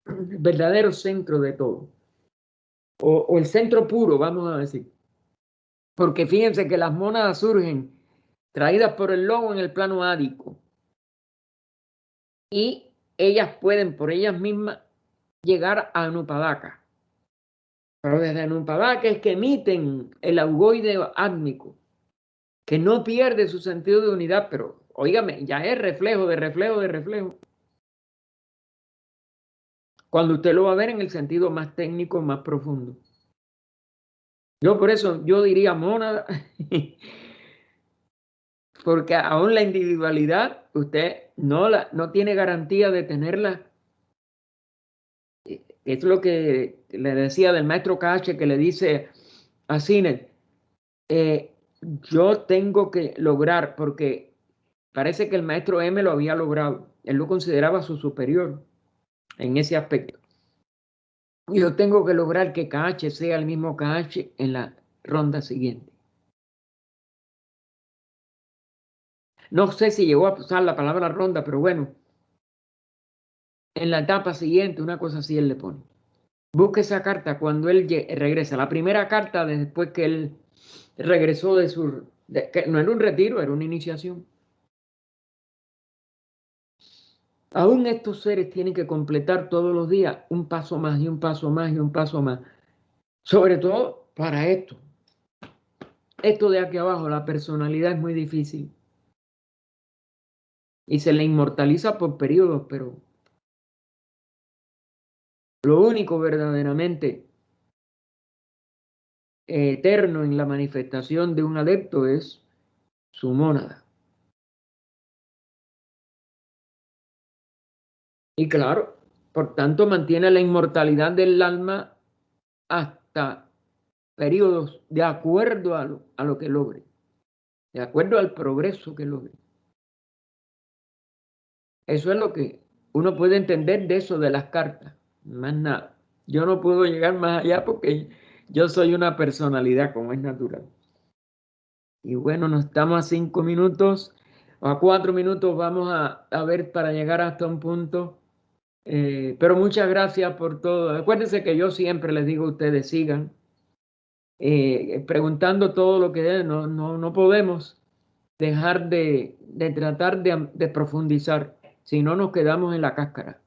El verdadero centro de todo. O el centro puro, vamos a decir. Porque fíjense que las mónadas surgen traídas por el lobo en el plano ádico. Y ellas pueden por ellas mismas llegar a Anupadaka. Pero desde Anupadaka es que emiten el augoide átmico, que no pierde su sentido de unidad, pero, óigame, ya es reflejo de reflejo de reflejo. Cuando usted lo va a ver en el sentido más técnico, más profundo. Yo por eso, yo diría mónada, porque aún la individualidad, usted no tiene garantía de tenerla. Es lo que le decía del maestro Cache, que le dice a Sinet, yo tengo que lograr, porque parece que el maestro M lo había logrado, él lo consideraba su superior en ese aspecto. Yo tengo que lograr que KH sea el mismo KH en la ronda siguiente. No sé si llegó a usar la palabra ronda, pero bueno, en la etapa siguiente, una cosa así él le pone. Busque esa carta cuando él regresa. La primera carta después que él regresó que no era un retiro, era una iniciación. Aún estos seres tienen que completar todos los días un paso más y un paso más y un paso más. Sobre todo para esto. Esto de aquí abajo, la personalidad es muy difícil. Y se le inmortaliza por periodos, pero lo único verdaderamente eterno en la manifestación de un adepto es su mónada. Y claro, por tanto mantiene la inmortalidad del alma hasta periodos de acuerdo a lo que logre, de acuerdo al progreso que logre. Eso es lo que uno puede entender de eso de las cartas, más nada. Yo no puedo llegar más allá porque yo soy una personalidad como es natural. Y bueno, nos estamos a 5 minutos o a 4 minutos, vamos a ver para llegar hasta un punto. Pero muchas gracias por todo. Acuérdense que yo siempre les digo a ustedes, sigan preguntando todo lo que no podemos dejar de tratar de profundizar, si no nos quedamos en la cáscara.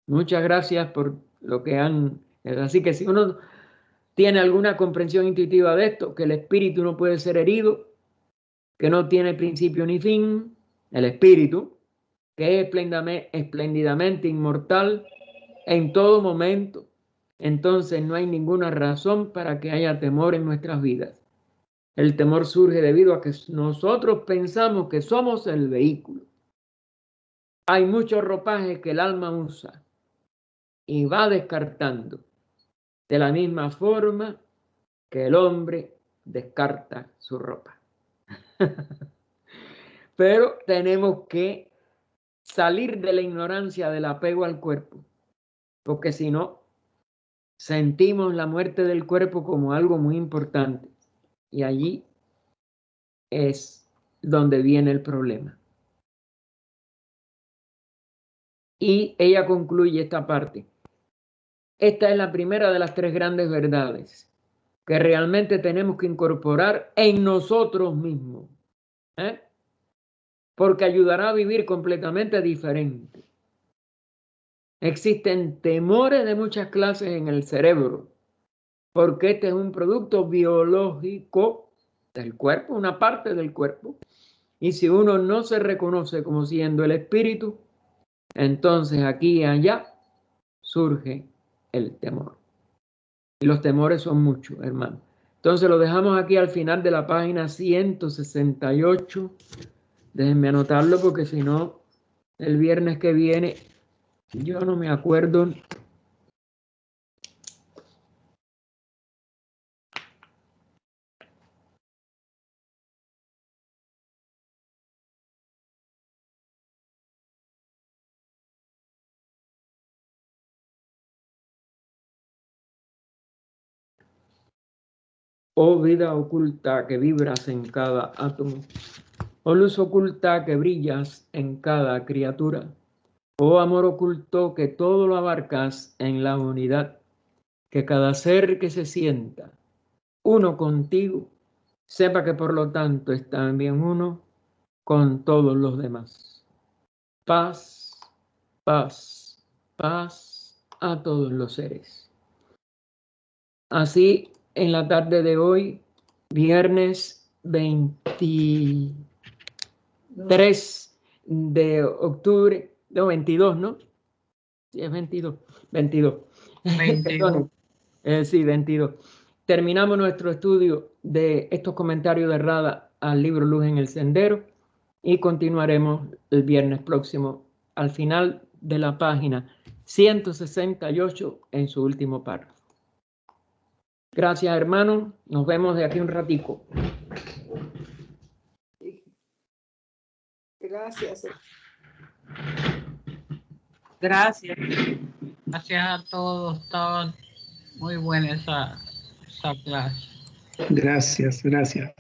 Muchas gracias por lo que han... Así que si uno tiene alguna comprensión intuitiva de esto, que el espíritu no puede ser herido, que no tiene principio ni fin, el espíritu, que es espléndidamente inmortal en todo momento, entonces no hay ninguna razón para que haya temor en nuestras vidas. El temor surge debido a que nosotros pensamos que somos el vehículo. Hay muchos ropajes que el alma usa y va descartando de la misma forma que el hombre descarta su ropa. Pero tenemos que salir de la ignorancia del apego al cuerpo, porque si no, sentimos la muerte del cuerpo como algo muy importante y allí es donde viene el problema. Y ella concluye esta parte. Esta es la primera de las 3 grandes verdades que realmente tenemos que incorporar en nosotros mismos, porque ayudará a vivir completamente diferente. Existen temores de muchas clases en el cerebro, porque este es un producto biológico del cuerpo, una parte del cuerpo. Y si uno no se reconoce como siendo el espíritu, entonces aquí y allá surge el temor. Y los temores son muchos, hermano. Entonces lo dejamos aquí al final de la página 168. Déjenme anotarlo porque si no, el viernes que viene, yo no me acuerdo. Oh vida oculta que vibras en cada átomo. Oh luz oculta que brillas en cada criatura. Oh amor oculto que todo lo abarcas en la unidad. Que cada ser que se sienta uno contigo, sepa que por lo tanto es también uno con todos los demás. Paz, paz, paz a todos los seres. Así, en la tarde de hoy, viernes 23 de octubre, no, 22, ¿no? Sí, es 22, 22. 22. Sí, 22. Terminamos nuestro estudio de estos comentarios de Rada al libro Luz en el Sendero y continuaremos el viernes próximo al final de la página 168 en su último párrafo. Gracias, hermano. Nos vemos de aquí un ratico. Gracias. Gracias. Gracias a todos. Estaba muy buena esa clase. Gracias, gracias.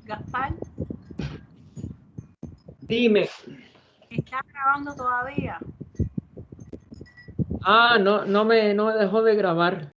Gaspar, Dime. ¿estás grabando todavía? No me dejó de grabar.